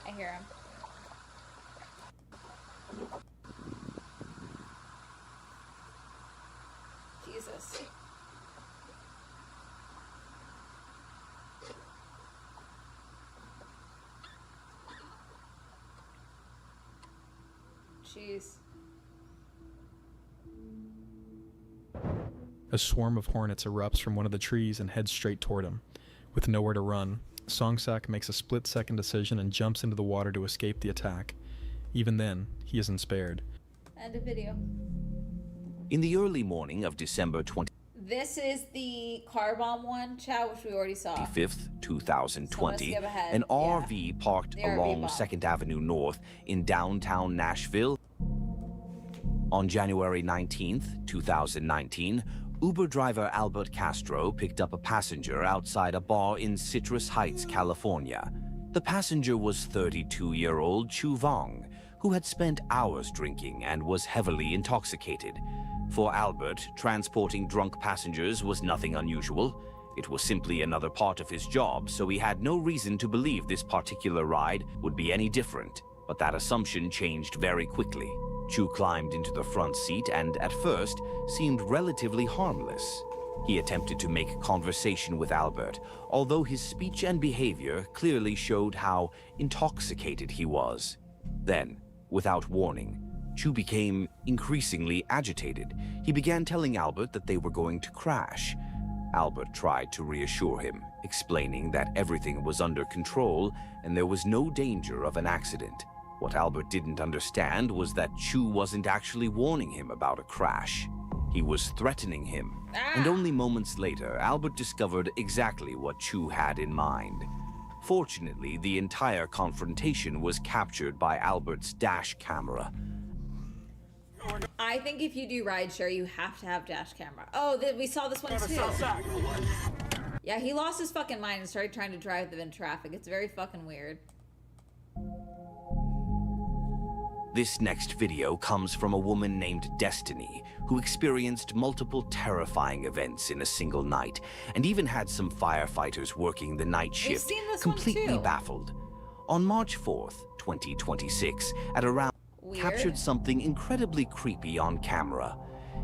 I hear him. Jesus. Jeez. A swarm of hornets erupts from one of the trees and heads straight toward him. With nowhere to run, Songsak makes a split-second decision and jumps into the water to escape the attack. Even then, he isn't spared. End of video. In the early morning of December This is the car bomb one, chat, which we already saw. 25th, So 2020, let's skip ahead. an Yeah. RV parked The RV along bomb. 2nd Avenue North in downtown Nashville. On January 19th, 2019, Uber driver Albert Castro picked up a passenger outside a bar in Citrus Heights, California. The passenger was 32-year-old Chu Vong, who had spent hours drinking and was heavily intoxicated. For Albert, transporting drunk passengers was nothing unusual. It was simply another part of his job, so he had no reason to believe this particular ride would be any different. But that assumption changed very quickly. Chu climbed into the front seat and, at first, seemed relatively harmless. He attempted to make conversation with Albert, although his speech and behavior clearly showed how intoxicated he was. Then, without warning, Chu became increasingly agitated. He began telling Albert that they were going to crash. Albert tried to reassure him, explaining that everything was under control and there was no danger of an accident. What Albert didn't understand was that Chu wasn't actually warning him about a crash. He was threatening him. And only moments later, Albert discovered exactly what Chu had in mind. Fortunately, the entire confrontation was captured by Albert's dash camera. I think if you do rideshare, you have to have dash camera. Oh, we saw this one too. Yeah, he lost his fucking mind and started trying to drive them in traffic. It's very fucking weird. This next video comes from a woman named Destiny, who experienced multiple terrifying events in a single night, and even had some firefighters working the night shift seen this one completely too. baffled. On March 4th, 2026, at around captured something incredibly creepy on camera.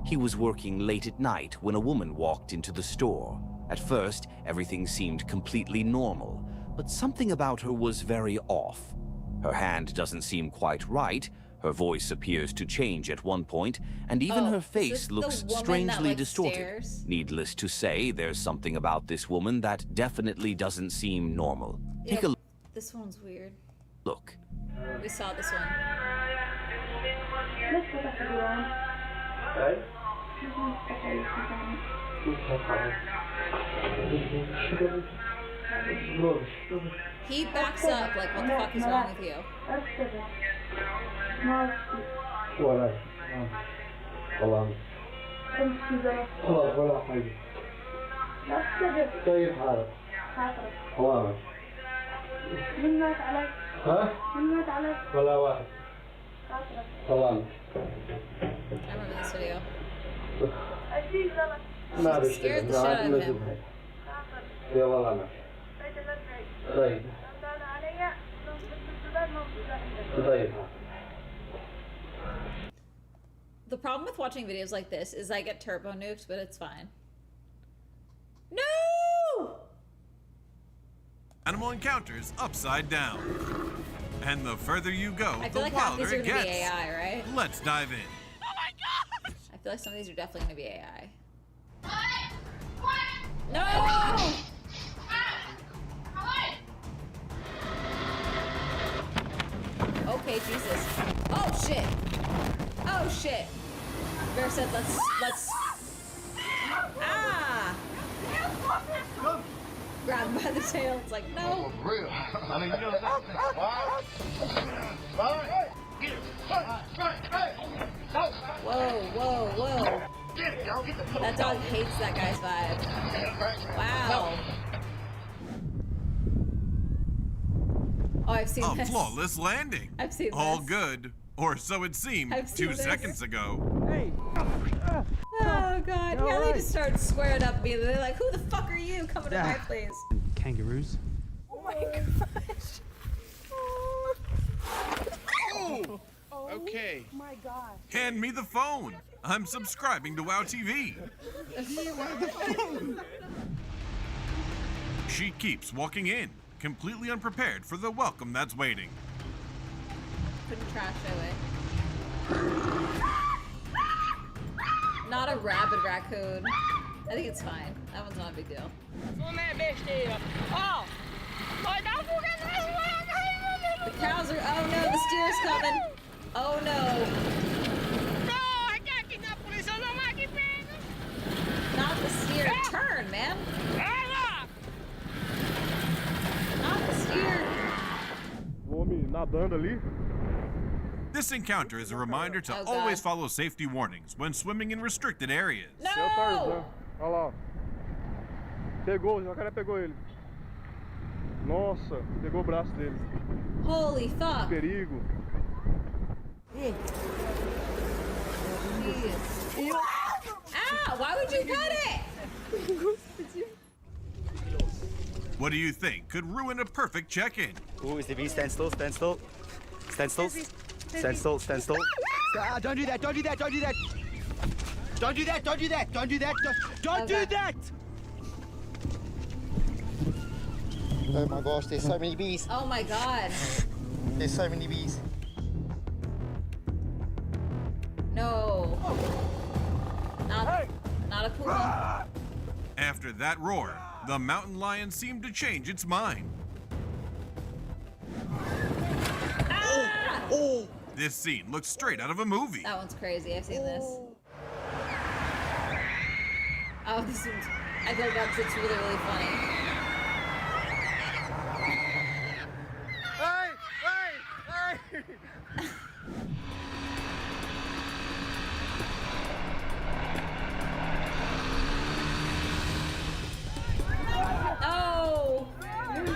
He was working late at night when a woman walked into the store. At first, everything seemed completely normal, but something about her was very off. Her hand doesn't seem quite right, her voice appears to change at one point, and even her is this face the looks woman strangely that, distorted. stares? Needless to say, there's something about this woman that definitely doesn't seem normal. Take a This one's weird. look. We saw this one. He backs up like, what the fuck is wrong with you? ولا والله خلاص ولا حاجة طيب حالك خلاص من مات عليك؟ ها؟ من مات عليك؟ ولا واحد سلام I remember this video. أشيل زلط ما She scared the shit out of him. يا والله ما طيب رمضان علي السودان موجودة عندك طيب The problem with watching videos like this is I get turbo nuked, but it's fine. No! Animal Encounters Upside Down. And the further you go, I the feel like half wilder these are it gonna gets. be AI, right? Let's dive in. I feel like some of these are definitely gonna be AI. No! Okay, Jesus. Oh shit! Oh shit! Bear said let's ah! Grab him by the tail. It's like no. Whoa, whoa, whoa! That dog hates that guy's vibe. Wow. Oh, I've seen A this. flawless landing. I've seen All this. good. Or so it seemed I've seen 2 this. seconds ago. Oh god. Yeah, they just started squaring up me. They're like, who the fuck are you coming to my place? Kangaroos. Oh my gosh. Oh! Okay. Oh my gosh. Hand me the phone. I'm subscribing to WoW TV. She keeps walking in, completely unprepared for the welcome that's waiting. Couldn't trash away. Not a rabid raccoon. I think it's fine. That one's not a big deal. The cows are. Oh no, the steer's coming. Oh no. Not the steer. Turn, man. Not the steer. O homem nadando ali. This encounter is a reminder to Oh, God. always follow safety warnings when swimming in restricted areas. No! Seu Tarzan. Olha lá. Pegou, o jacaré pegou ele. Nossa, pegou o braço dele. Holy fuck. Perigo. Jeez. Ah! Why would you cut it? What do you think could ruin a perfect check-in? Ooh, is the V? Stand still, stand still. Stand still. Stand still, stand still. Don't do that, don't do that, don't do that. Don't do that, don't do that, don't do that, don't do that! Oh my gosh, there's so many bees. Oh my god. There's so many bees. No. Not a puma. After that roar, the mountain lion seemed to change its mind. Ah! This scene looks straight out of a movie. That one's crazy. I've seen this. Oh, this one's. I feel that's it's really, really funny. Hey! Hey! Hey! No!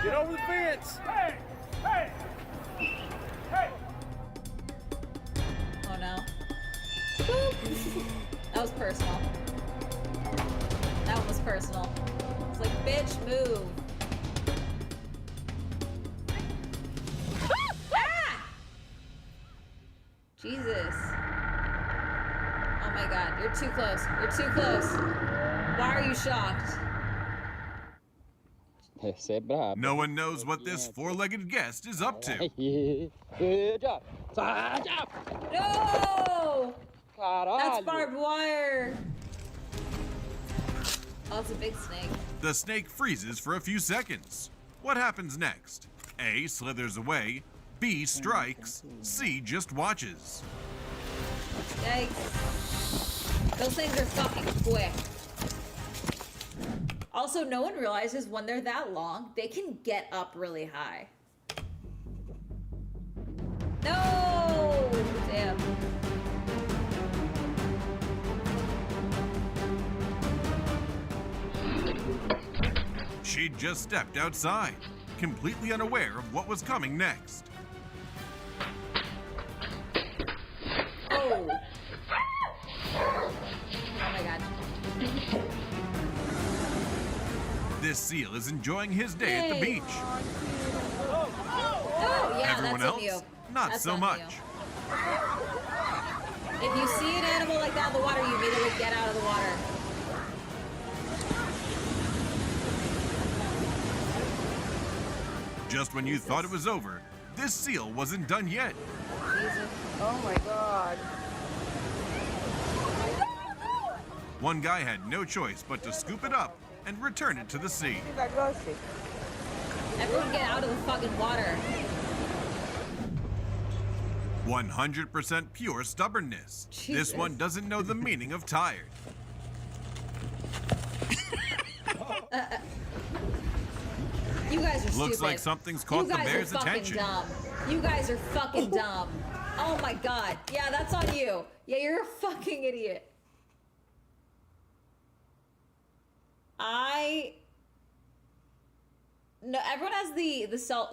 Get over the fence! Hey! Hey! Hey! Oh no. That was personal. That one was personal. It's like, bitch, move. Ah! Jesus. Oh my god, you're too close. You're too close. Why are you shocked? Esse é brabo. No one knows what this four-legged guest is up to. Good job. No! Caralho. That's barbed wire. Oh, it's a big snake. The snake freezes for a few seconds. What happens next? A slithers away, B strikes, C just watches. Yikes. Those things are fucking quick. Also, no one realizes when they're that long, they can get up really high. No! Damn. She just stepped outside, completely unaware of what was coming next. Oh. Oh my god. This seal is enjoying his day at the Yay. beach. Oh, yeah, Everyone that's else, on you. not That's so on much. you. If you see an animal like that in the water, you immediately get out of the water. Just when you thought it was over, this seal wasn't done yet. Jesus. Oh my god. One guy had no choice but to scoop it up and return it to the sea. Everyone get out of the fucking water. 100% pure stubbornness. This Jesus. one doesn't know the meaning of tired. You guys are stupid. Looks like something's caught You the guys bear's are fucking attention. dumb. You guys are fucking dumb. Oh my god. Yeah, that's on you. Yeah, you're a fucking idiot. No, everyone has the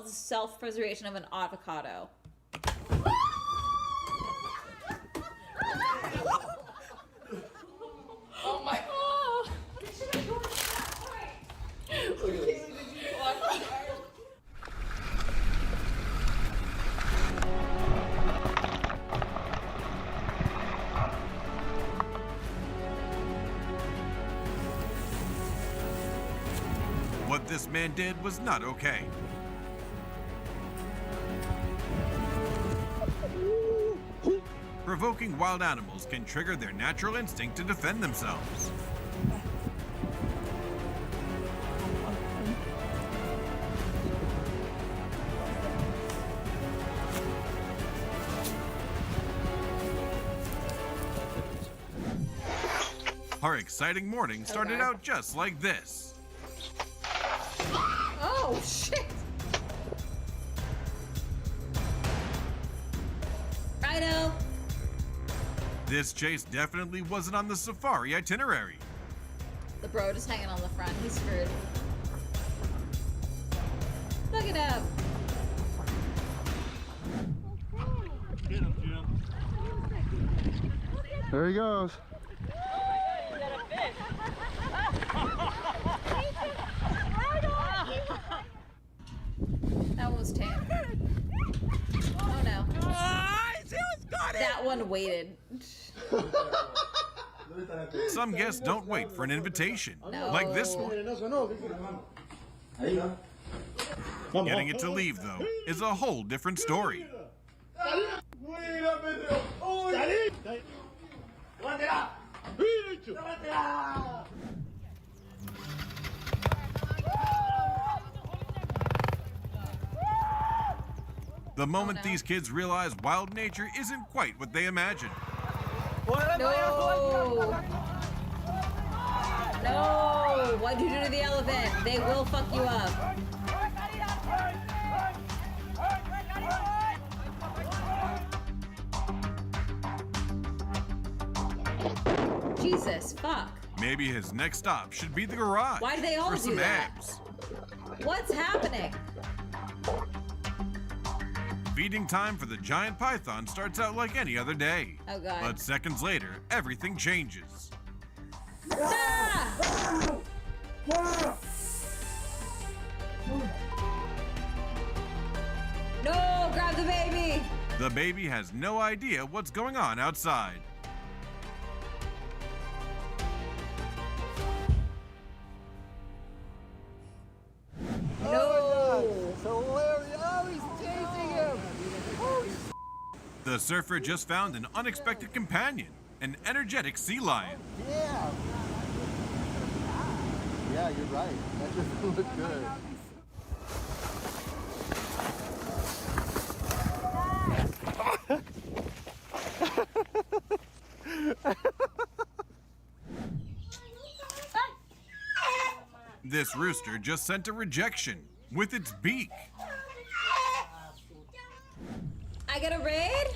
self-preservation of an avocado. Oh my. What this man did was not okay. Provoking wild animals can trigger their natural instinct to defend themselves. Our exciting morning started out just like this. Oh, shit! I know. This chase definitely wasn't on the safari itinerary. The bro just hanging on the front. He's screwed. Look it up. There he goes. That one was tame. Oh no. That one waited. Some guests don't wait for an invitation, No. like this one. Getting it to leave, though, is a whole different story. The moment these kids realize wild nature isn't quite what they imagined. No. No. What'd you do to the elephant? They will fuck you up. Jesus, fuck. Maybe his next stop should be the garage. Why do they all for do some that? eggs. What's happening? Feeding time for the giant python starts out like any other day. Oh, God. But seconds later, everything changes. Ah! No, grab the baby. The baby has no idea what's going on outside. No. It's hilarious. Oh, he's chasing him. Oh, The surfer just found an unexpected companion, an energetic sea lion. yeah. Yeah, you're right. That doesn't look good. This rooster just sent a rejection with its beak. I get a raid?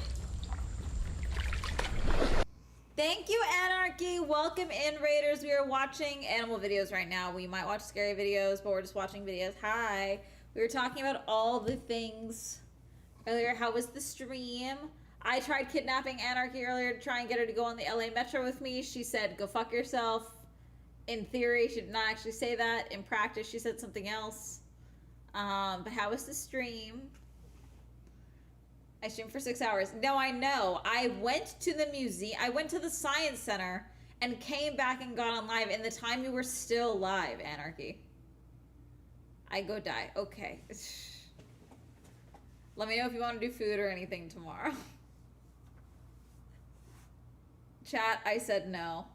Thank you, Anarchy. Welcome in, Raiders. We are watching animal videos right now. We might watch scary videos, but we're just watching videos. Hi. We were talking about all the things earlier. How was the stream? I tried kidnapping Anarchy earlier to try and get her to go on the LA Metro with me. She said, go fuck yourself. In theory, she did not actually say that. In practice, she said something else. But how was the stream? I streamed for 6 hours. No, I know. I went to the museum. I went to the Science Center and came back and got on live in the time you were still live, Anarchy. I go die. Okay. Let me know if you want to do food or anything tomorrow. Chat, I said no.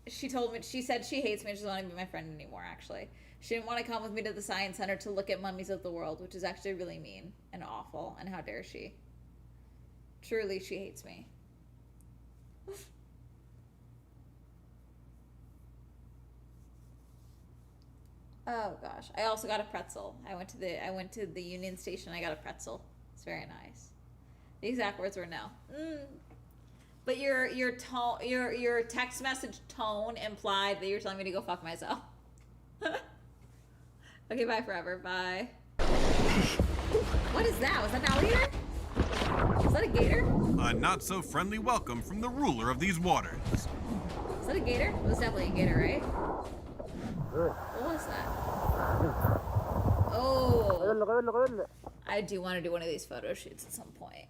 She told me, she said she hates me and she doesn't want to be my friend anymore, actually. She didn't want to come with me to the Science Center to look at mummies of the world, which is actually really mean and awful, and how dare she. Truly, she hates me. Oh gosh, I also got a pretzel. I went to the Union Station. I got a pretzel. It's very nice. The exact words were no. But your tone, your text message tone implied that you're telling me to go fuck myself. Okay, bye forever. Bye. What is that? Was that an alligator? Was that a gator? A not so friendly welcome from the ruler of these waters. Was that a gator? It was definitely a gator, right? What was that? Oh. I do want to do one of these photo shoots at some point.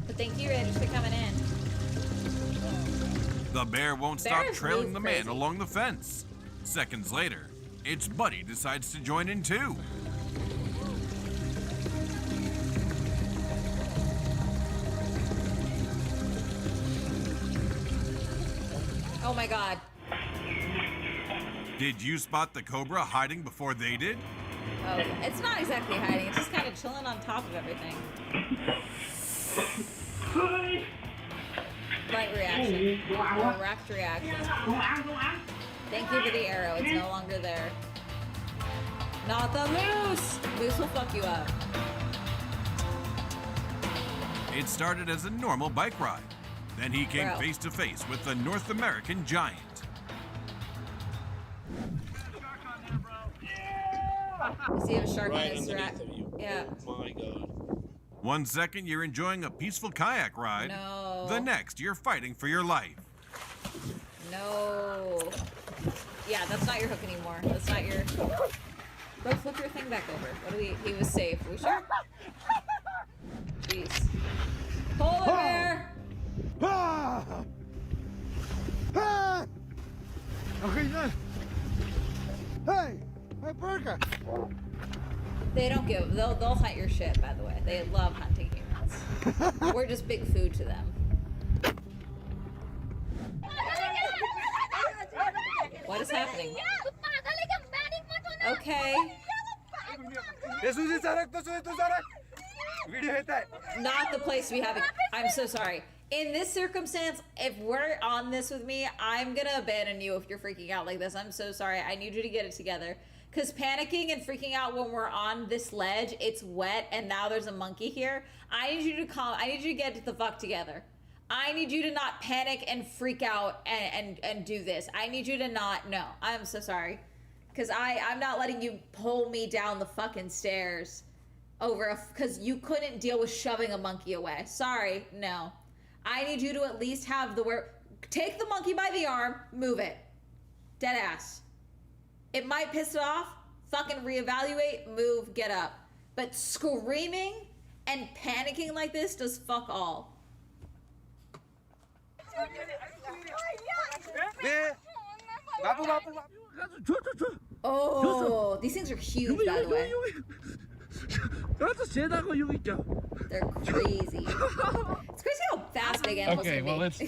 But thank you, Rich, for coming in. The bear won't stop Bears trailing move the man crazy. along the fence. Seconds later, its buddy decides to join in too. Oh my god. Did you spot the cobra hiding before they did? Oh, it's not exactly hiding. It's just kind of chilling on top of everything. Right reaction. Direct reaction. Thank you for the arrow. It's no longer there. Not the moose! Moose will fuck you up. It started as a normal bike ride. Then he came Bro. face to face with the North American giant. Does he have a shark Right in his underneath rack? of you. Yeah. Oh my god. 1 second you're enjoying a peaceful kayak ride. No. The next you're fighting for your life. No. Yeah, that's not your hook anymore. That's not your... Bro, flip your thing back over. What do we... He was safe. We sure? Jeez. Polar bear! Hey, Burger. They don't give... They'll hunt your shit, by the way. They love hunting humans. We're just big food to them. What is happening? Okay. Not the place we have it. I'm so sorry. In this circumstance, if we're on this with me, I'm gonna abandon you if you're freaking out like this. I'm so sorry. I need you to get it together. Because panicking and freaking out when we're on this ledge, it's wet, and now there's a monkey here. I need you to calm. I need you to get the fuck together. I need you to not panic and freak out and do this. I need you to not. No, I'm so sorry. Because I'm not letting you pull me down the fucking stairs over because you couldn't deal with shoving a monkey away. Sorry, no. I need you to at least have the word. Take the monkey by the arm, move it. Dead ass. It might piss it off. Fucking reevaluate, move, get up. But screaming and panicking like this does fuck all. Oh, these things are huge, by the way. They're crazy. It's crazy how fast big animals can be. let's.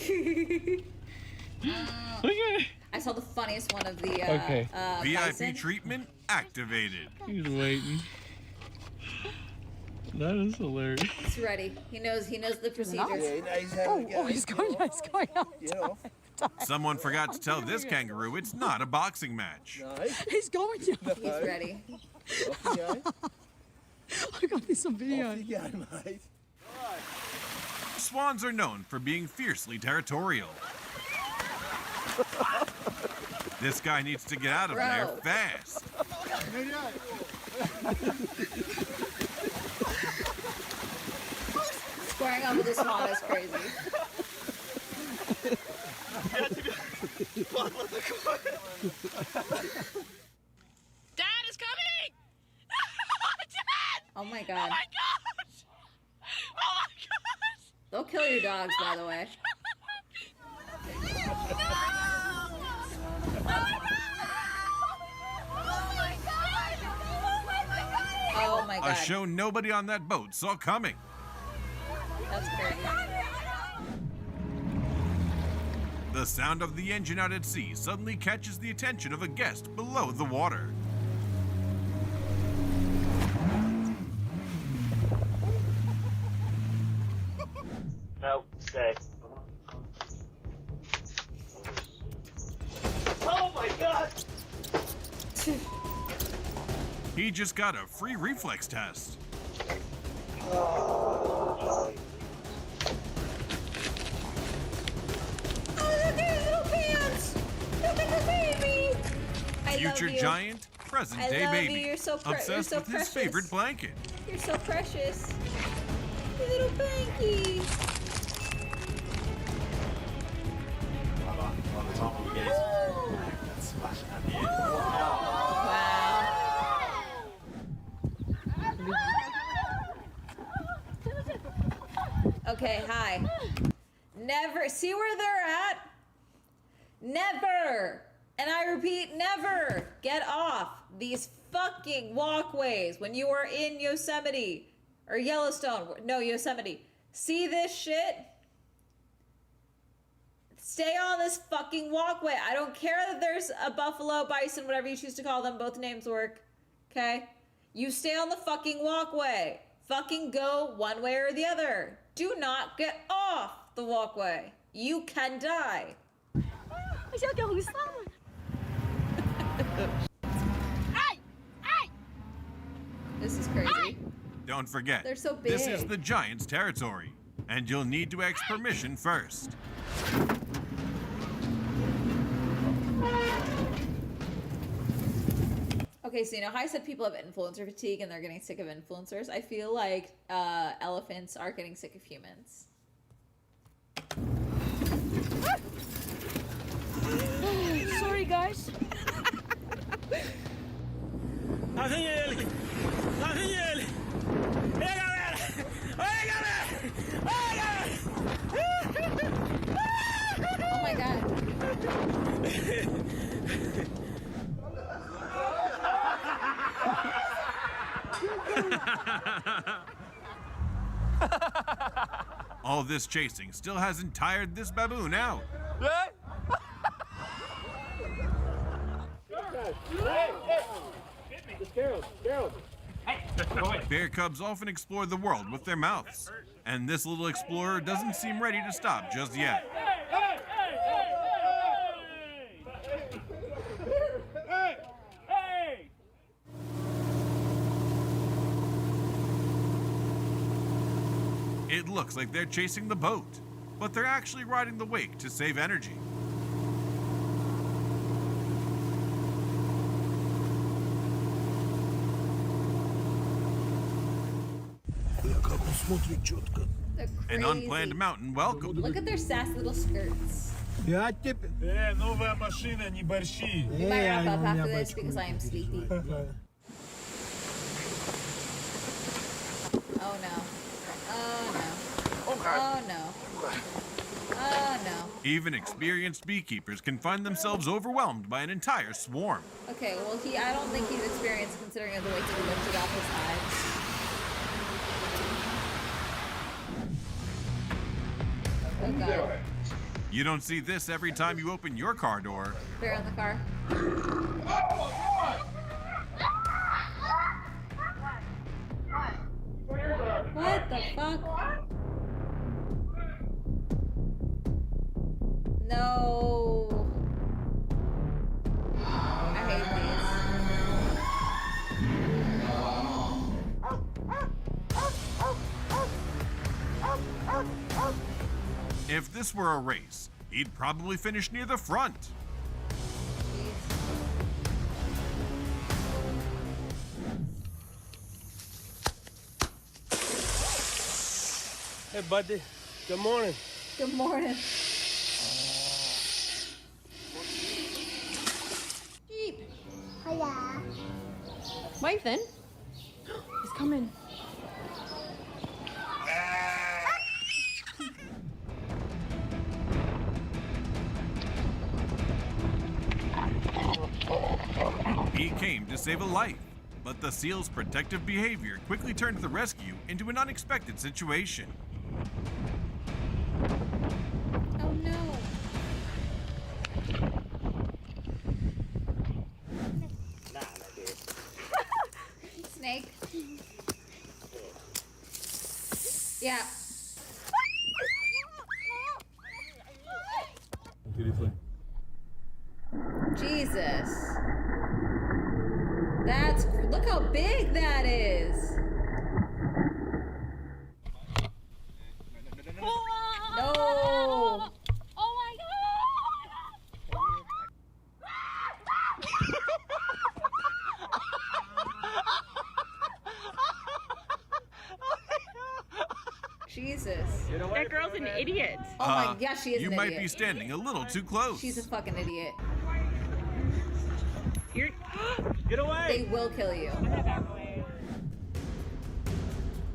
I saw the funniest one of the Okay. VIP bison. treatment activated. He's waiting. That is hilarious. He's ready. He knows the procedures. He's going out. Someone forgot to tell this kangaroo it's not a boxing match. He's going to. He's ready. I got me some video. Swans are known for being fiercely territorial. This guy needs to get out of there Bro. fast. Squaring up with a swan is crazy. Dad is coming! Dad! Oh my Oh god. my gosh! Oh my gosh! They'll kill your dogs, by the way. Oh my god. A show nobody on that boat saw coming. That's crazy. The sound of the engine out at sea suddenly catches the attention of a guest below the water. No, stay. Oh my god! He just got a free reflex test. Oh, look at his little pants! Look at the baby! I love Future you. giant present-day love baby, you. You're so obsessed you're so with precious. his favorite blanket. You're so precious. You little banky. Okay, hi. Never see where they're at? Never, and I repeat, never get off these fucking walkways when you are in Yosemite or Yellowstone. No, Yosemite. See this shit? Stay on this fucking walkway. I don't care that there's a buffalo, bison, whatever you choose to call them. Both names work. Okay? You stay on the fucking walkway. Fucking go one way or the other. Do not get off the walkway. You can die. This is crazy. Don't forget, They're so this is big. the Giants' territory, and you'll need to ask permission first. Okay, so you know how I said people have influencer fatigue and they're getting sick of influencers? I feel like elephants are getting sick of humans. Sorry, guys. Oh my god. All this chasing still hasn't tired this baboon out. Bear cubs often explore the world with their mouths, and this little explorer doesn't seem ready to stop just yet. It looks like they're chasing the boat, but they're actually riding the wake to save energy. They're An crazy. unplanned mountain welcome. Look at their sassy little skirts. Новая машина, небольшие. We might wrap up after this because I am sleepy. Oh no. Oh no. Oh no. Oh no. Even experienced beekeepers can find themselves overwhelmed by an entire swarm. Okay, well I don't think he's experienced considering the weight to be lifted off his eyes. Oh god. You don't see this every time you open your car door. Bear in the car. What the fuck? No. I hate these. If this were a race, he'd probably finish near the front. Hey, buddy. Good morning. Good morning. Jeep. Hiya. Wait then. He's coming. He came to save a life, but the seal's protective behavior quickly turned the rescue into an unexpected situation. Oh no. Snake. Yeah. Jesus. Look how big that is. No. Oh my god! That girl's an idiot. Oh my gosh, she is You an might idiot. be standing a little too close. She's a fucking idiot. You're. Get away! They will kill you.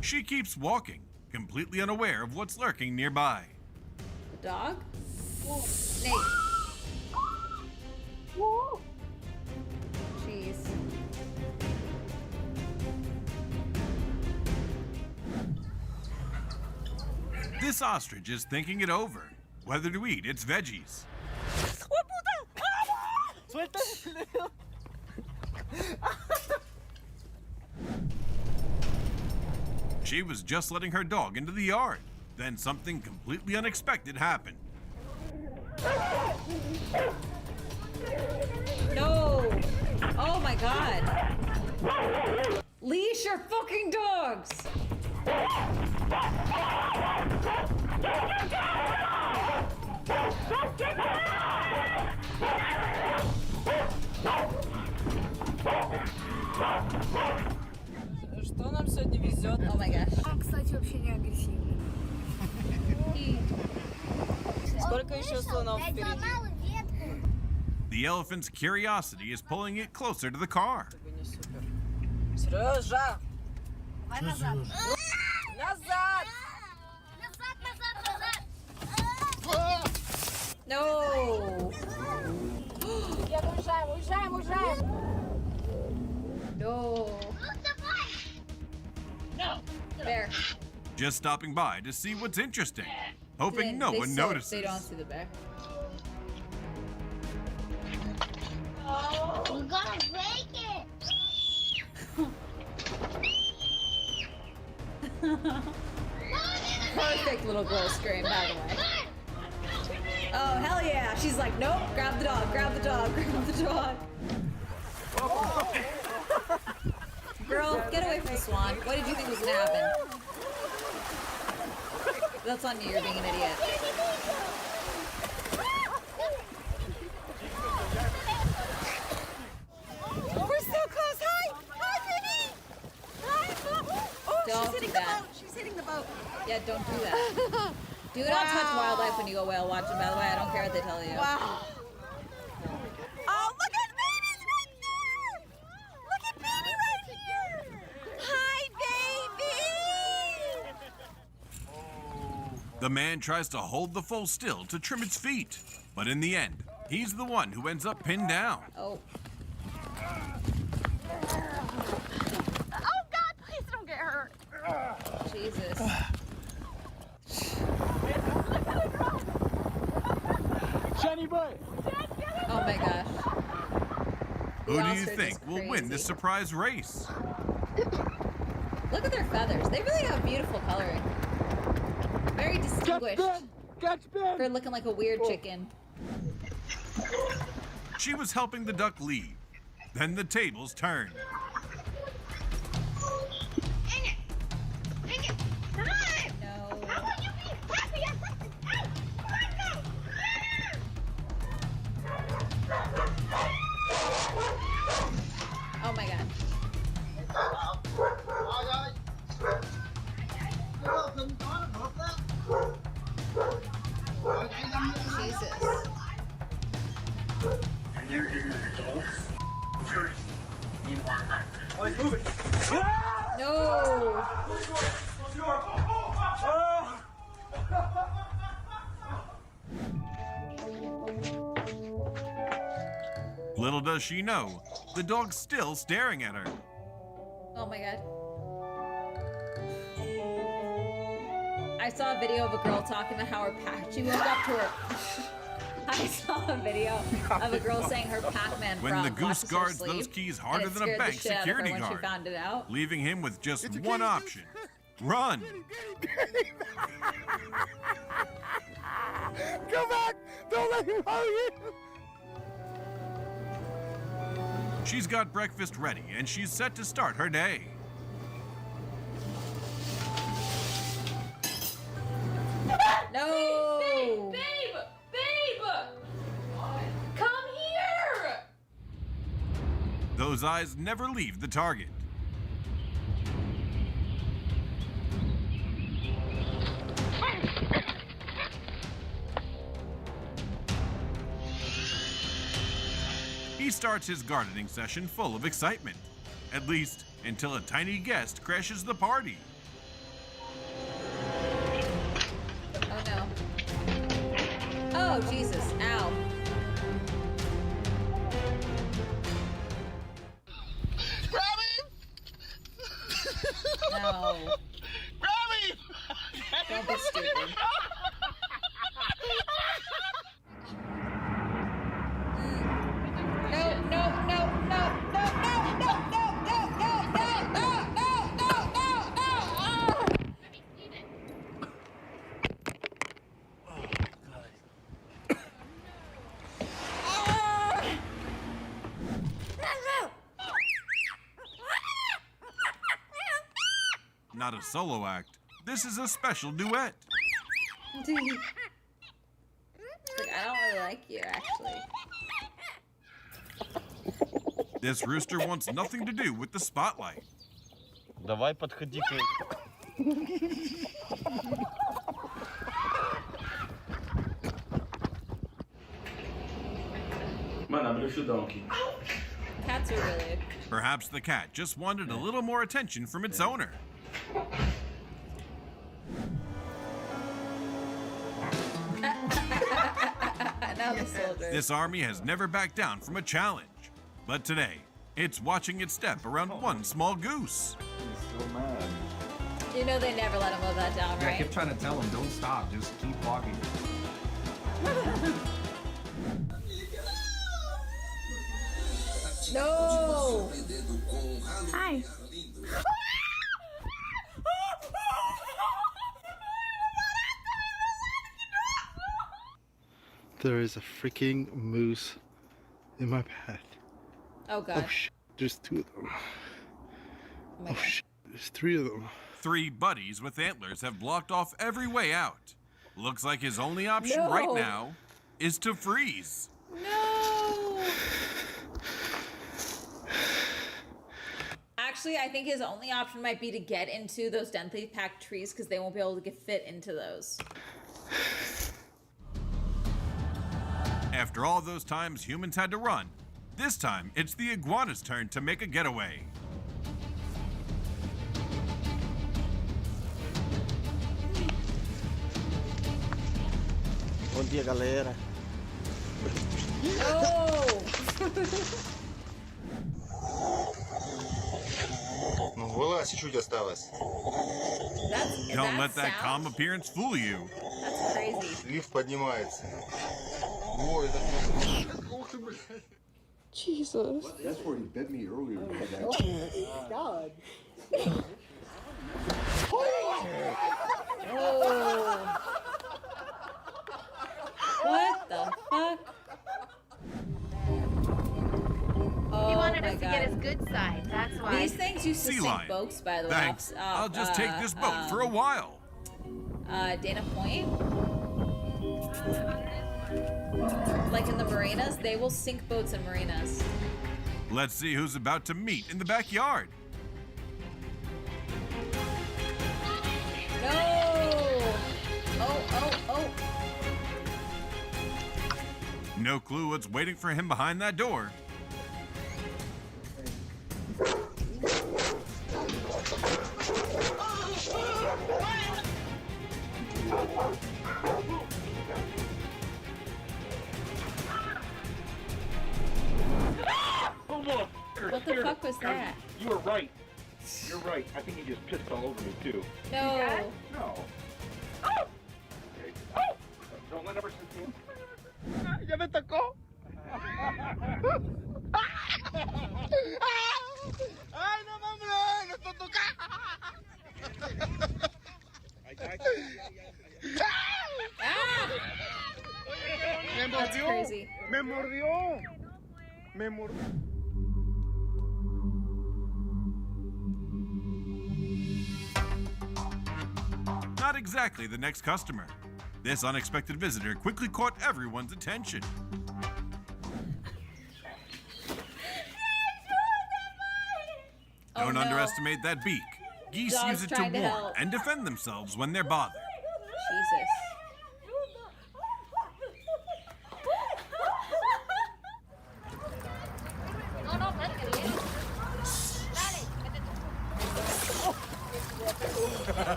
She keeps walking, completely unaware of what's lurking nearby. The dog? Snake. Jeez. This ostrich is thinking it over, whether to eat its veggies. She was just letting her dog into the yard. Then something completely unexpected happened. No! Oh my god! Leash your fucking dogs! Что нам сегодня везет? Oh my gosh. Кстати, вообще не агрессивный. Сколько еще слонов впереди? The elephant's curiosity is pulling it closer to the car. Не супер. Сережа! Назад! Назад! No! Уезжаем! No. Bear. Just stopping by to see what's interesting, hoping no one still- notices. They don't see the bear. We're gonna break it! Perfect little girl scream, by the way. Oh, hell yeah. She's like, nope, grab the dog, grab the dog, grab the dog. Girl, get away from the swan. What did you think was gonna happen? That's on you, you're being an idiot. We're so close! Hi! Hi, baby! Hi! Oh, Don't she's hitting do the that. boat! She's hitting the boat! Yeah, don't do that. Do not touch wildlife when you go whale watching, by the way. I don't care what they tell you. Wow! Oh, look at baby's right there! Look at baby right here! Hi, baby! The man tries to hold the foal still to trim its feet, but in the end, he's the one who ends up pinned down. Oh. Oh God! Please don't get hurt. Jesus. Shiny boy! Oh my gosh. Who do you ostrich is think will win this crazy. surprise race? Look at their feathers. They really have beautiful coloring. Very distinguished Catch Ben! for looking like a weird chicken. She was helping the duck leave. Then the tables turned. No. Oh my god. Jesus. Oh, he's moving. No. Little does she know, the dog's still staring at her. Oh my god. I saw a video of a girl talking about how her pack. She woke up to her. I saw a video of a girl saying her Pac-Man When frog the goose watches her guards sleep, those keys and harder it than a scared the bank shit out of her security when guard, she found it out. leaving him with just one option. Run! Come back! Don't let him hurt you! She's got breakfast ready and she's set to start her day. No. Babe! Come here! Those eyes never leave the target. He starts his gardening session full of excitement, at least until a tiny guest crashes the party. Oh no. Oh Jesus, ow. No. Don't be stupid. No, no, no, no, no, no, no, no, no, no, no, no, no, no, no, Not a solo act. This is a special duet. Like, I don't really like you, actually. This rooster wants nothing to do with the spotlight. Давай подходи к... Mano, abre o chudão aqui. Cats are really. Perhaps the cat just wanted a little more attention from its owner. Now the soldier. This army has never backed down from a challenge. But today, it's watching its step around one small goose. He's so mad. You know they never let him live that down, I right? kept trying to tell him, don't stop, just keep walking. No! Hi. There is a freaking moose in my path. Oh god. Oh shit, there's 2 of them. Oh my Oh God. shit, there's 3 of them. 3 buddies with antlers have blocked off every way out. Looks like his only option No. right now is to freeze. No! Actually, I think his only option might be to get into those densely packed trees because they won't be able to get fit into those. After all those times humans had to run, this time it's the iguana's turn to make a getaway. Bom dia, galera. No! Ну, вылазь, чуть осталось. Don't let that calm appearance fool you. That's crazy. Лифт поднимается. Ой, это... Jesus. That's where he bit me earlier. God. Oh. What the fuck? Oh He wanted my us to God. get his good side, that's why. These things used to Sea sink lion. boats, by the way. Thanks. I'll just take this boat for a while. Dana Point. Like in the marinas, they will sink boats in marinas. Let's see who's about to meet in the backyard. No! Oh, oh, oh. No clue what's waiting for him behind that door. Oh, look. What the fuck was that? You were right. You're right. I think he just pissed all over me, too. No. No. Okay. Don't let ever see him. Ya me tocó. Ay, no mames, me está tocando. Me That's mordió. crazy. Me mordió. Me mordió. Not exactly the next customer. This unexpected visitor quickly caught everyone's attention. Oh, Don't no. underestimate that beak. Geese Dog's use it to trying to warn help. and defend themselves when they're bothered. Jesus.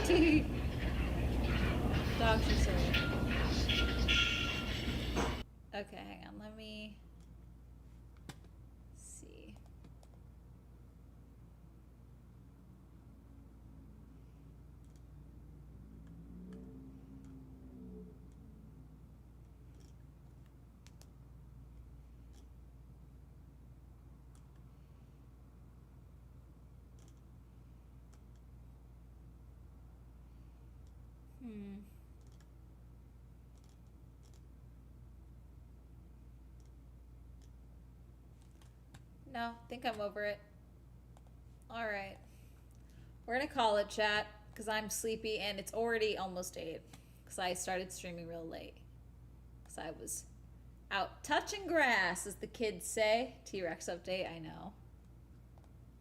Dogs are so weird. Okay, hang on. Let me see. No, think I'm over it. Alright. We're gonna call it, chat, because I'm sleepy and it's already almost 8. Because I started streaming real late. Because I was out touching grass, as the kids say. T-Rex update, I know.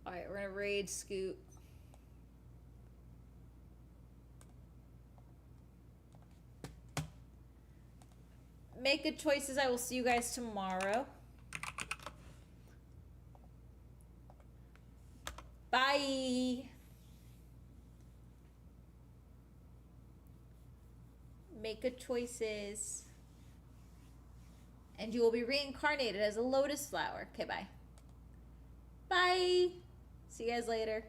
Alright, we're gonna raid Scoot. Make good choices. I will see you guys tomorrow. Bye. Make good choices. And you will be reincarnated as a lotus flower. Okay, bye. Bye. See you guys later.